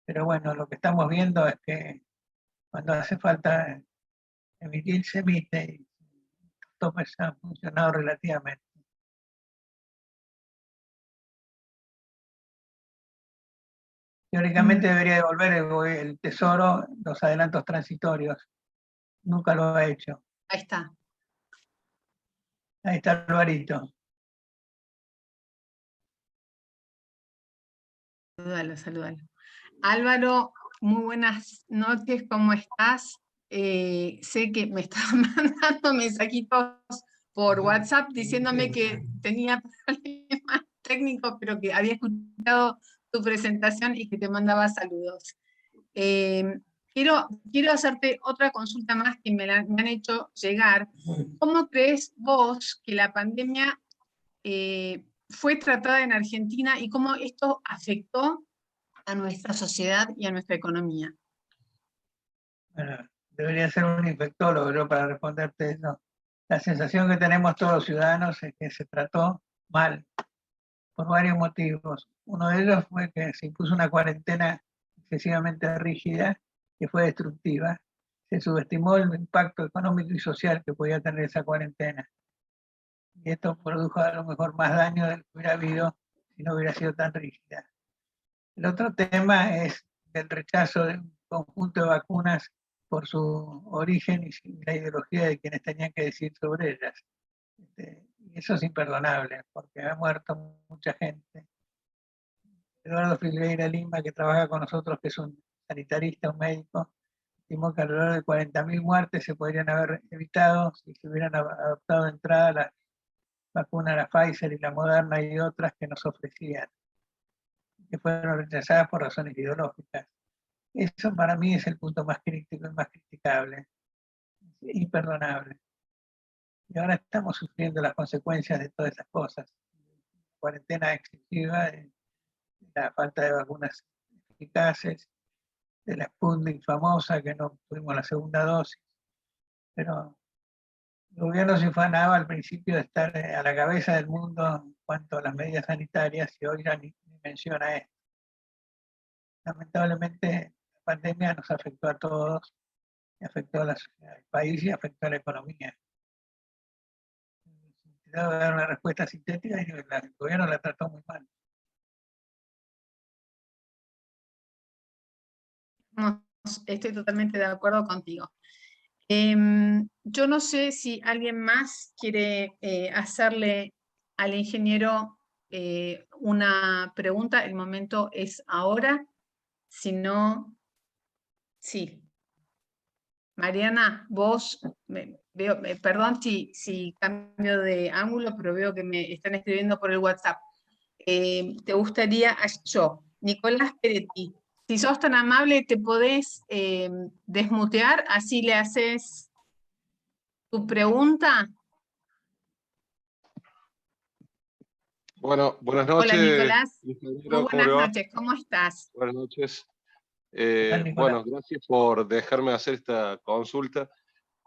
Pero bueno, lo que estamos viendo es que cuando hace falta emitir, se emite y los topes han funcionado relativamente. Teóricamente debería devolver el Tesoro los adelantos transitorios. Nunca lo ha hecho. Ahí está. Ahí está Alvarito. Saludalo, saludalo. Álvaro, muy buenas noches, ¿cómo estás? Sé que me estaban mandando mensajitos por WhatsApp diciéndome que tenía problemas técnicos, pero que había escuchado tu presentación y que te mandaba saludos. Quiero hacerte otra consulta más que me han hecho llegar. ¿Cómo crees vos que la pandemia fue tratada en Argentina y cómo esto afectó a nuestra sociedad y a nuestra economía? Bueno, debería ser un infectólogo yo para responderte eso. La sensación que tenemos todos los ciudadanos es que se trató mal, por varios motivos. Uno de ellos fue que se impuso una cuarentena excesivamente rígida, que fue destructiva. Se subestimó el impacto económico y social que podía tener esa cuarentena. Y esto produjo a lo mejor más daño del que hubiera habido si no hubiera sido tan rígida. El otro tema es el rechazo de un conjunto de vacunas por su origen y la ideología de quienes tenían que decir sobre ellas. Y eso es imperdonable, porque ha muerto mucha gente. Eduardo Filgueira Lima, que trabaja con nosotros, que es un sanitarista, un médico, estimó que alrededor de 40.000 muertes se podrían haber evitado si se hubieran adoptado de entrada las vacunas, la Pfizer y la Moderna y otras que nos ofrecían, que fueron rechazadas por razones ideológicas. Eso para mí es el punto más crítico y más criticable, imperdonable. Y ahora estamos sufriendo las consecuencias de todas esas cosas. Cuarentena excesiva, la falta de vacunas eficaces, de la Sputnik famosa, que no tuvimos la segunda dosis. Pero el gobierno se ufanaba al principio de estar a la cabeza del mundo en cuanto a las medidas sanitarias y hoy ya ni menciona esto. Lamentablemente la pandemia nos afectó a todos, afectó al país y afectó a la economía. Debo dar una respuesta sintética y el gobierno la trató muy mal. Estoy totalmente de acuerdo contigo. Yo no sé si alguien más quiere hacerle al ingeniero una pregunta. El momento es ahora. Si no, sí. Mariana, vos, perdón si cambio de ángulo, pero veo que me están escribiendo por el WhatsApp. ¿Te gustaría, yo, Nicolás Peretti, si sos tan amable, te podés desmutear, así le haces tu pregunta? Bueno, buenas noches. Hola, Nicolás. Ingeniero, Muy ¿cómo le buenas va? noches, ¿cómo estás? Buenas noches. Nicolás. Bueno, gracias por dejarme hacer esta consulta.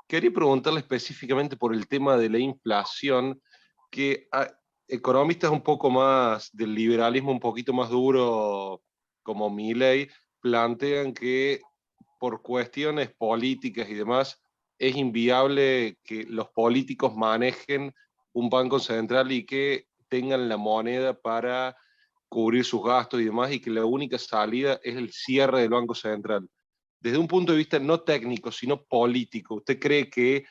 Quería preguntarle específicamente por el tema de la inflación, que economistas un poco más del liberalismo, un poquito más duro, como Milei, plantean que por cuestiones políticas y demás, es inviable que los políticos manejen un banco central y que tengan la moneda para cubrir sus gastos y demás, y que la única salida es el cierre del Banco Central. Desde un punto de vista no técnico, sino político, ¿usted cree que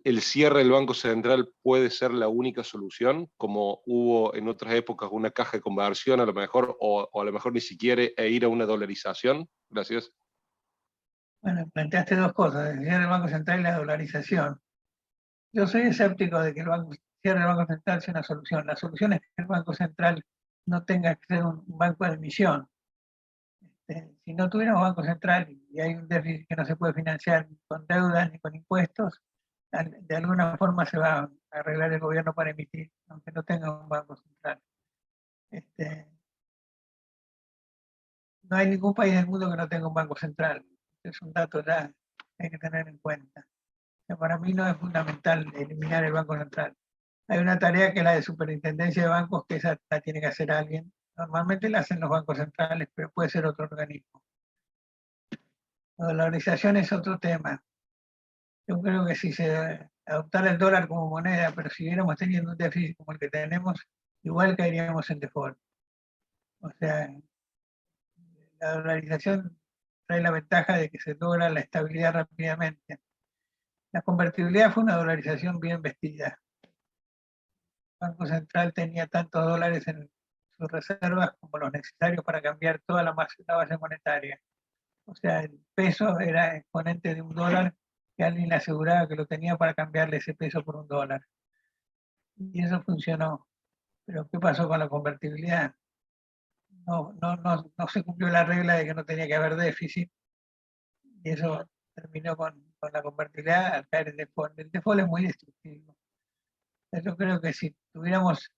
el cierre del Banco Central puede ser la única solución, como hubo en otras épocas una caja de conversión a lo mejor, o a lo mejor ni siquiera ir a una dolarización? Gracias. Bueno, planteaste dos cosas, el cierre del Banco Central y la dolarización. Yo soy escéptico de que el cierre del Banco Central sea una solución. La solución es que el Banco Central no tenga que ser un banco de emisión. Si no tuviéramos Banco Central y hay un déficit que no se puede financiar ni con deudas ni con impuestos, de alguna forma se va a arreglar el gobierno para emitir, aunque no tenga un Banco Central. No hay ningún país del mundo que no tenga un Banco Central. Es un dato ya que hay que tener en cuenta. O sea, para mí no es fundamental eliminar el Banco Central. Hay una tarea que es la de superintendencia de bancos, que esa la tiene que hacer alguien. Normalmente la hacen los bancos centrales, pero puede ser otro organismo. La dolarización es otro tema. Yo creo que si se adoptara el dólar como moneda, pero siguiéramos teniendo un déficit como el que tenemos, igual caeríamos en default. O sea, la dolarización trae la ventaja de que se logra la estabilidad rápidamente. La convertibilidad fue una dolarización bien vestida. El Banco Central tenía tantos dólares en sus reservas como los necesarios para cambiar toda la base monetaria. O sea, el peso era exponente de un dólar que alguien le aseguraba que lo tenía para cambiarle ese peso por un dólar. Y eso funcionó. Pero ¿qué pasó con la convertibilidad? No se cumplió la regla de que no tenía que haber déficit, y eso terminó con la convertibilidad al caer en default. El default es muy destructivo. Yo creo que si tuviéramos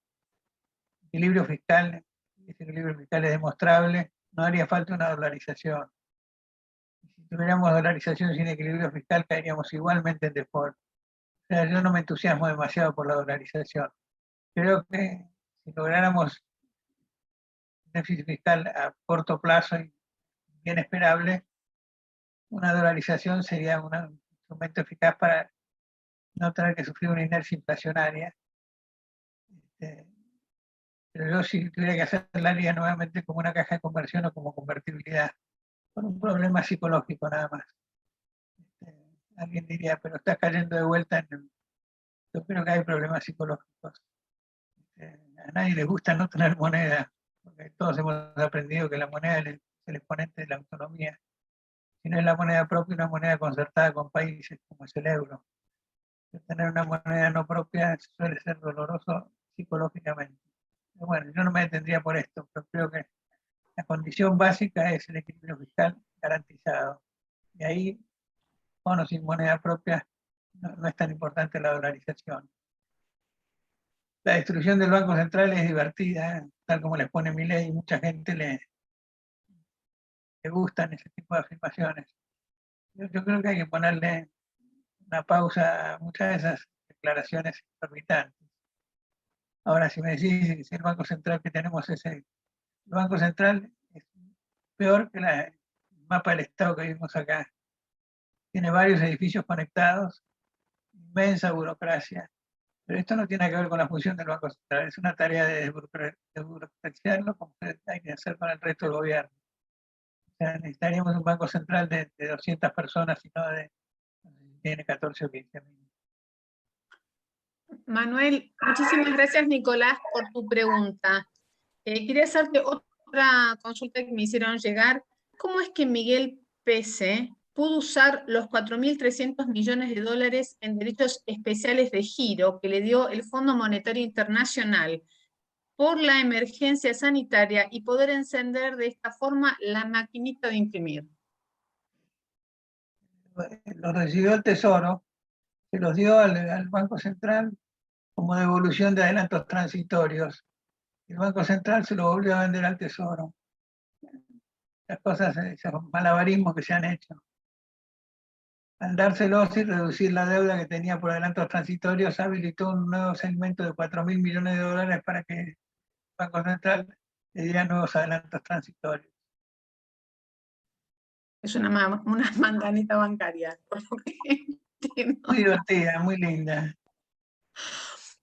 equilibrio fiscal, ese equilibrio fiscal es demostrable, no haría falta una dolarización. Si tuviéramos dolarización sin equilibrio fiscal, caeríamos igualmente en default. O sea, yo no me entusiasmo demasiado por la dolarización. Creo que si lográramos un déficit fiscal a corto plazo y bien esperable, una dolarización sería un instrumento eficaz para no tener que sufrir una inercia inflacionaria. Pero yo si tuviera que hacerla haría nuevamente como una caja de conversión o como convertibilidad, con un problema psicológico nada más. Alguien diría, pero estás cayendo de vuelta en el... Yo creo que hay problemas psicológicos. A nadie le gusta no tener moneda, porque todos hemos aprendido que la moneda es el exponente de la autonomía. Si no es la moneda propia, una moneda concertada con países como es el euro. Tener una moneda no propia suele ser doloroso psicológicamente. Pero bueno, yo no me detendría por esto, pero creo que la condición básica es el equilibrio fiscal garantizado. Y ahí, con o sin moneda propia, no es tan importante la dolarización. La destrucción del Banco Central es divertida, tal como les pone Milei, y mucha gente le gustan ese tipo de afirmaciones. Yo creo que hay que ponerle una pausa a muchas de esas declaraciones exorbitantes. Ahora, si me decís si el Banco Central que tenemos es el Banco Central, es peor que el mapa del Estado que vimos acá. Tiene varios edificios conectados, inmensa burocracia, pero esto no tiene que ver con la función del Banco Central, es una tarea de burocratizarlo como hay que hacer con el resto del gobierno. O sea, necesitaríamos un Banco Central de 200 personas y no de, tiene 14 o 15 mil. Manuel, muchísimas gracias, Nicolás, por tu pregunta. Quería hacerte otra consulta que me hicieron llegar. ¿Cómo es que Miguel Pese pudo usar los 4.300 millones de dólares en derechos especiales de giro que le dio el Fondo Monetario Internacional por la emergencia sanitaria y poder encender de esta forma la maquinita de imprimir? Los recibió el Tesoro, se los dio al Banco Central como devolución de adelantos transitorios. El Banco Central se lo volvió a vender al Tesoro. Las cosas, esos malabarismos que se han hecho. Al dárselos y reducir la deuda que tenía por adelantos transitorios, habilitó un nuevo segmento de 4.000 millones de dólares para que el Banco Central le diera nuevos adelantos transitorios. Es una manganita bancaria, por lo que entiendo. Muy divertida, muy linda.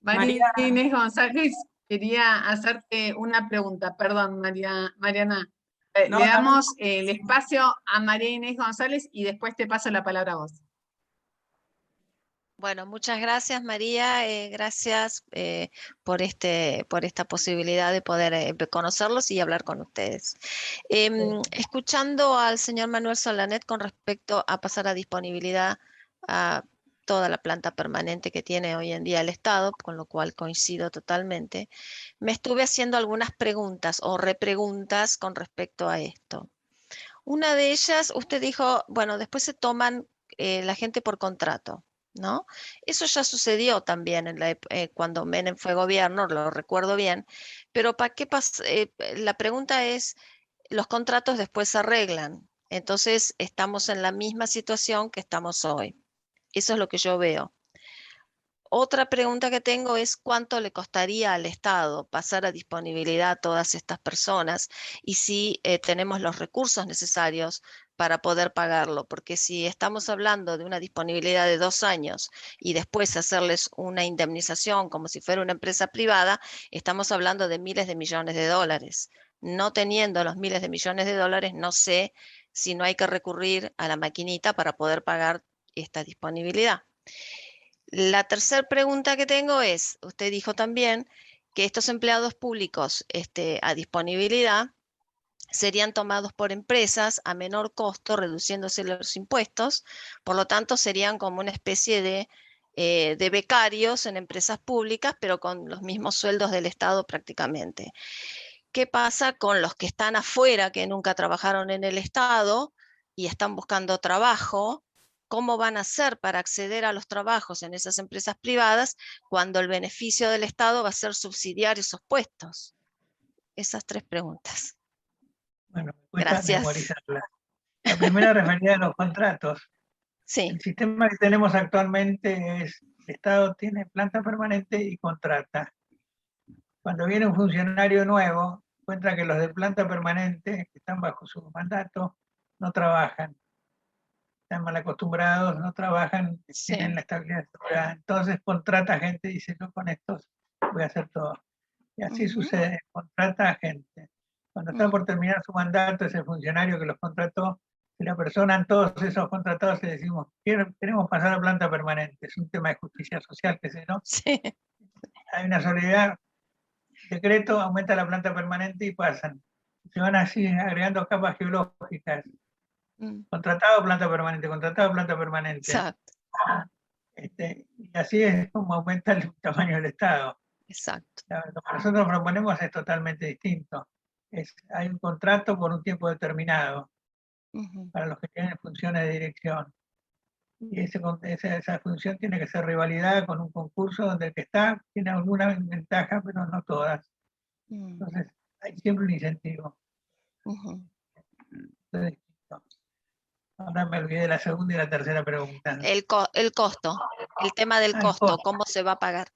María Inés González, quería hacerte una pregunta. Perdón, Mariana. No, Le damos el espacio a María Inés González y después te paso la palabra a vos. Bueno, muchas gracias María, gracias por esta posibilidad de poder conocerlos y hablar con ustedes. Escuchando al señor Manuel Solanet con respecto a pasar a disponibilidad a toda la planta permanente que tiene hoy en día el Estado, con lo cual coincido totalmente, me estuve haciendo algunas preguntas o repreguntas con respecto a esto. Una de ellas, usted dijo, bueno, después se toman la gente por contrato, ¿no? Eso ya sucedió también cuando Menem fue gobierno, lo recuerdo bien, pero ¿para qué la pregunta es, los contratos después se arreglan, entonces estamos en la misma situación que estamos hoy. Eso es lo que yo veo. Otra pregunta que tengo es cuánto le costaría al Estado pasar a disponibilidad a todas estas personas y si tenemos los recursos necesarios para poder pagarlo, porque si estamos hablando de una disponibilidad de 2 años y después hacerles una indemnización como si fuera una empresa privada, estamos hablando de miles de millones de dólares. No teniendo los miles de millones de dólares, no sé si no hay que recurrir a la maquinita para poder pagar esta disponibilidad. La tercera pregunta que tengo es, usted dijo también que estos empleados públicos a disponibilidad serían tomados por empresas a menor costo, reduciéndose los impuestos, por lo tanto serían como una especie de becarios en empresas públicas, pero con los mismos sueldos del Estado prácticamente. ¿Qué pasa con los que están afuera, que nunca trabajaron en el Estado y están buscando trabajo? ¿Cómo van a hacer para acceder a los trabajos en esas empresas privadas cuando el beneficio del Estado va a ser subsidiar esos puestos? Esas 3 preguntas. Bueno, me cuesta Gracias. memorizarla. La primera referida a los contratos. Sí. El sistema que tenemos actualmente es, el Estado tiene planta permanente y contrata. Cuando viene un funcionario nuevo, encuentra que los de planta permanente, que están bajo su mandato, no trabajan. Están mal acostumbrados, no trabajan, Sí. tienen la estabilidad. Entonces contrata gente y dice, yo con estos voy a hacer todo. Y así sucede, contrata gente. Cuando está por terminar su mandato, ese funcionario que los contrató, se le apersonan todos esos contratados y le decimos, queremos pasar a planta permanente. Es un tema de justicia social, que sé, ¿no? Sí. Hay una solidaridad, decreto, aumenta la planta permanente y pasan. Se van así agregando capas geológicas. Contratado, planta permanente, contratado, planta permanente. Exacto. Y así es como aumenta el tamaño del Estado. Exacto. Lo que nosotros proponemos es totalmente distinto. Hay un contrato por un tiempo determinado para los que tienen funciones de dirección. Y esa función tiene que ser revalidada con un concurso donde el que está tiene alguna ventaja, pero no todas. Entonces, hay siempre un incentivo. Ahora me olvidé de la segunda y la tercera pregunta. El costo, el tema del costo, ¿cómo se va a pagar?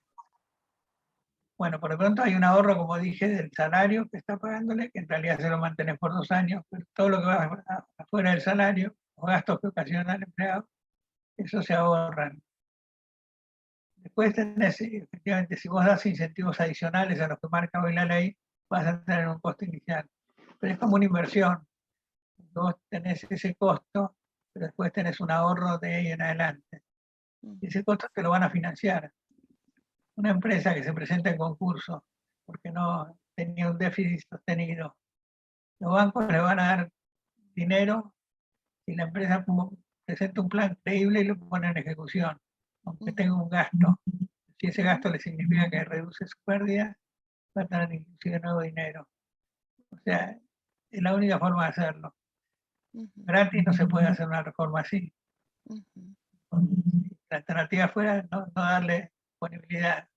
Bueno, por lo pronto hay un ahorro, como dije, del salario que está pagándole, que en realidad se lo mantenés por 2 años, pero todo lo que va afuera del salario, los gastos que ocasiona el empleado, eso se ahorran. Después tenés, efectivamente, si vos das incentivos adicionales a los que marca hoy la ley, vas a tener un costo inicial. Pero es como una inversión. Vos tenés ese costo, pero después tenés un ahorro de ahí en adelante. Y ese costo te lo van a financiar. Una empresa que se presenta en concurso porque no tenía un déficit sostenido, los bancos le van a dar dinero y la empresa presenta un plan creíble y lo pone en ejecución, aunque tenga un gasto. Si ese gasto le significa que reduce su pérdida, va a tener inclusive nuevo dinero. O sea, es la única forma de hacerlo. Gratis no se puede hacer una reforma así. La alternativa fuera no darle disponibilidad,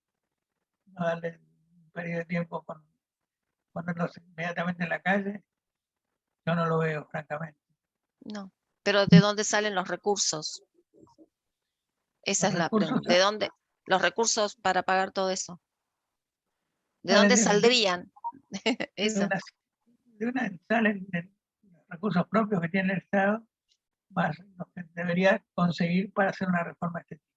no darle un periodo de tiempo ponerlos inmediatamente en la calle. Yo no lo veo, francamente. No, pero ¿de dónde salen los recursos? Esa es la pregunta. ¿De dónde los recursos para pagar todo eso? ¿De dónde saldrían? Salen de los recursos propios que tiene el Estado, más los que debería conseguir para hacer una reforma de este tipo.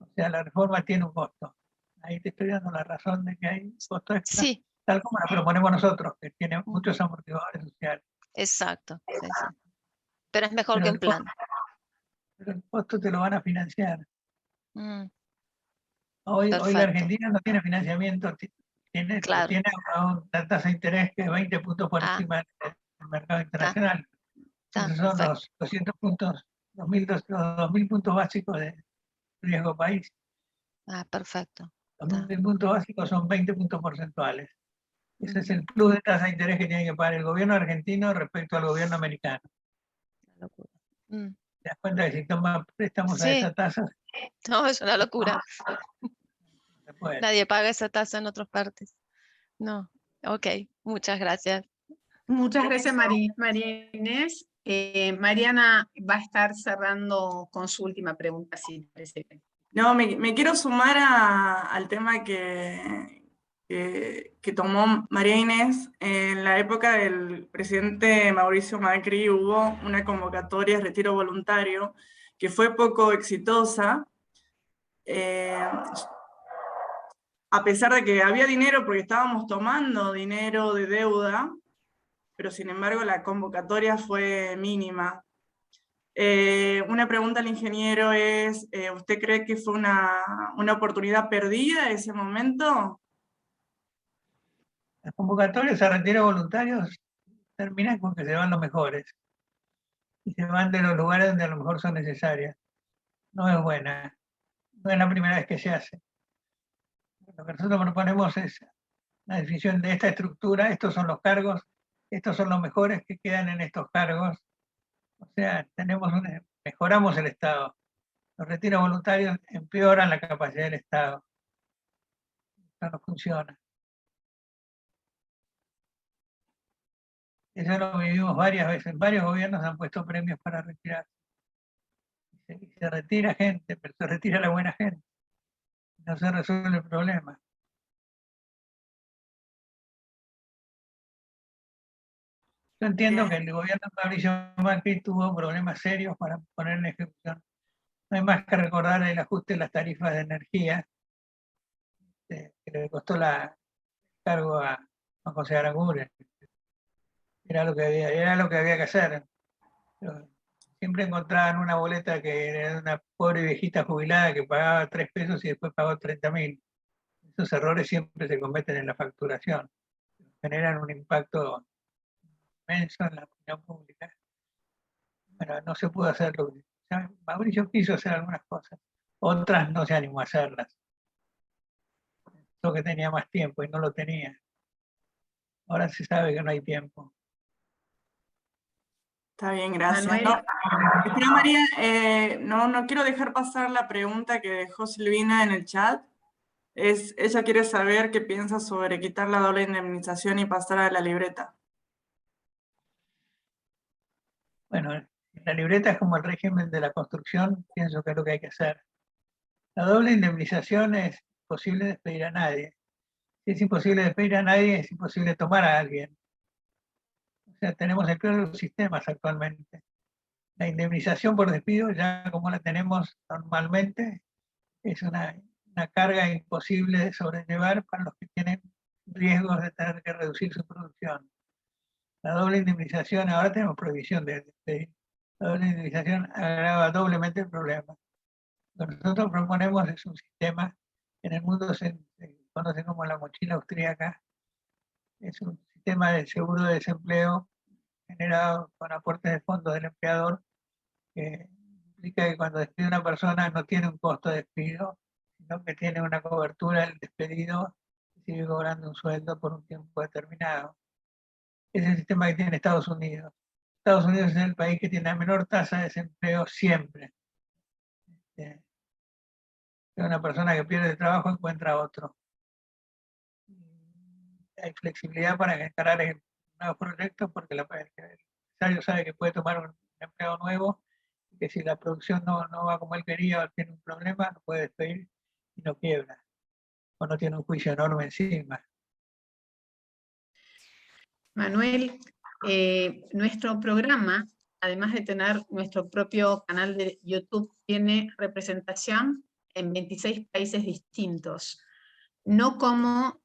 O sea, la reforma tiene un costo. Ahí te estoy dando la razón de que hay un costo extra, sí, tal como la proponemos nosotros, que tiene muchos amortiguadores sociales. Exacto. Sí, sí. Pero es mejor que un plan. Pero el costo te lo van a financiar. Hoy la Perfecto. Argentina no tiene financiamiento, tiene una tasa de interés que es 20 puntos por encima del mercado internacional. Esos son Perfecto. los 200 puntos, los 2.000 puntos básicos de riesgo país. Perfecto. Los 1.000 puntos básicos son 20 puntos porcentuales. Ese es el plus de tasa de interés que tiene que pagar el gobierno argentino respecto al gobierno americano. Una locura. ¿Te das cuenta que si toma préstamos a Sí. esa tasa? No, es una locura. Se puede. Nadie paga esa tasa en otras partes. No. Ok, muchas gracias. Muchas gracias, María Inés. Mariana va a estar cerrando con su última pregunta, si te parece bien. No, me quiero sumar al tema que tomó María Inés. En la época del presidente Mauricio Macri hubo una convocatoria de retiro voluntario que fue poco exitosa, a pesar de que había dinero porque estábamos tomando dinero de deuda, pero sin embargo la convocatoria fue mínima. Una pregunta al ingeniero es, ¿usted cree que fue una oportunidad perdida ese momento? Las convocatorias a retiro voluntarios terminan con que se van los mejores y se van de los lugares donde a lo mejor son necesarias. No es buena, no es la primera vez que se hace. Lo que nosotros proponemos es la definición de esta estructura, estos son los cargos, estos son los mejores que quedan en estos cargos. O sea, mejoramos el Estado. Los retiros voluntarios empeoran la capacidad del Estado. Eso no funciona. Eso lo vivimos varias veces. Varios gobiernos han puesto premios para retirar. Se retira gente, pero se retira la buena gente. No se resuelve el problema. Yo entiendo que el gobierno de Mauricio Macri tuvo problemas serios para poner en ejecución. No hay más que recordar el ajuste de las tarifas de energía, que le costó el cargo a José Aranguren. Era lo que había que hacer. Pero siempre encontraban una boleta que era de una pobre viejita jubilada que pagaba 3 pesos y después pagó 30.000. Esos errores siempre se cometen en la facturación. Generan un impacto inmenso en la opinión pública. Bueno, no se pudo hacer lo que... Mauricio quiso hacer algunas cosas, otras no se animó a hacerlas. Lo que tenía más tiempo y no lo tenía. Ahora se sabe que no hay tiempo. Está bien, gracias. Manuel. Espera, María, no quiero dejar pasar la pregunta que dejó Silvina en el chat. Ella quiere saber qué piensa sobre quitar la doble indemnización y pasar a la libreta. Bueno, la libreta es como el régimen de la construcción, pienso que es lo que hay que hacer. La doble indemnización es imposible despedir a nadie. Si es imposible despedir a nadie, es imposible tomar a alguien. O sea, tenemos el peor de los sistemas actualmente. La indemnización por despido, ya como la tenemos normalmente, es una carga imposible de sobrellevar para los que tienen riesgos de tener que reducir su producción. La doble indemnización, ahora tenemos prohibición de despedir. La doble indemnización agrava doblemente el problema. Lo que nosotros proponemos es un sistema que en el mundo se conoce como la mochila austríaca. Es un sistema de seguro de desempleo generado con aportes de fondos del empleador, que implica que cuando despide a una persona no tiene un costo de despido, sino que tiene una cobertura del despedido y sigue cobrando un sueldo por un tiempo determinado. Es el sistema que tiene Estados Unidos. Estados Unidos es el país que tiene la menor tasa de desempleo siempre. Una persona que pierde el trabajo encuentra otro. Hay flexibilidad para encarar nuevos proyectos porque el empresario sabe que puede tomar un empleado nuevo y que si la producción no va como él quería o tiene un problema, lo puede despedir y no quiebra. O no tiene un juicio enorme encima. Manuel, nuestro programa, además de tener nuestro propio canal de YouTube, tiene representación en 26 países distintos. No como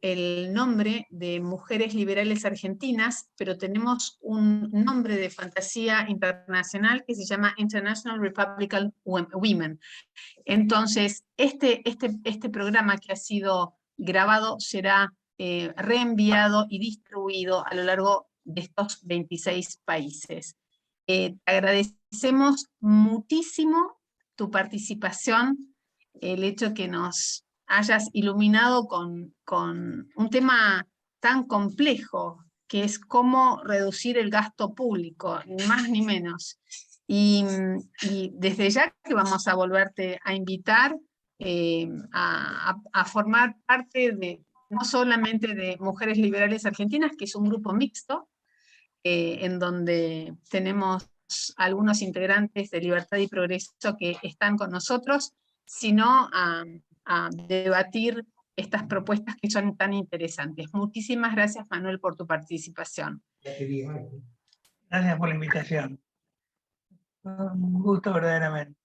el nombre de Mujeres Liberales Argentinas, pero tenemos un nombre de fantasía internacional que se llama International Republican Women. Entonces, este programa que ha sido grabado será reenviado y distribuido a lo largo de estos 26 países. Te agradecemos muchísimo tu participación, el hecho que nos hayas iluminado con un tema tan complejo, que es cómo reducir el gasto público, ni más ni menos. Y desde ya que vamos a volverte a invitar a formar parte de, no solamente de Mujeres Liberales Argentinas, que es un grupo mixto, en donde tenemos algunos integrantes de Libertad y Progreso que están con nosotros, sino a debatir estas propuestas que son tan interesantes. Muchísimas gracias, Manuel, por tu participación. Gracias por la invitación. Un gusto verdaderamente.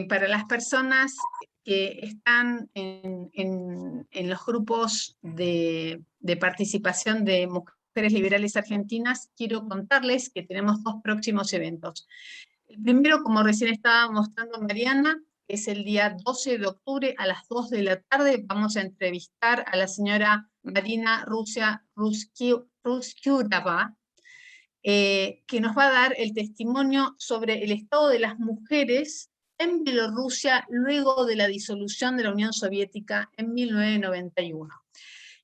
Para las personas que están en los grupos de participación de Mujeres Liberales Argentinas, quiero contarles que tenemos 2 próximos eventos. El primero, como recién estaba mostrando Mariana, es el día 12 de octubre a las 2 de la tarde. Vamos a entrevistar a la señora Marina Ruskyurova, que nos va a dar el testimonio sobre el estado de las mujeres en Bielorrusia luego de la disolución de la Unión Soviética en 1991.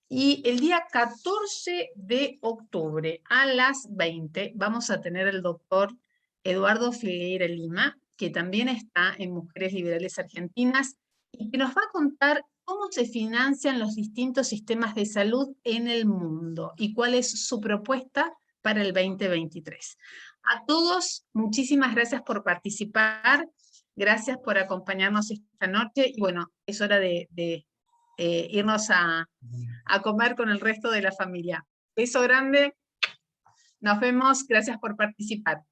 Y el día 14 de octubre a las 20 vamos a tener al doctor Eduardo Figueira Lima, que también está en Mujeres Liberales Argentinas, y que nos va a contar cómo se financian los distintos sistemas de salud en el mundo y cuál es su propuesta para el 2023. A todos, muchísimas gracias por participar, gracias por acompañarnos esta noche, y bueno, es hora de irnos a comer con el resto de la familia. Beso grande, nos vemos, gracias por participar.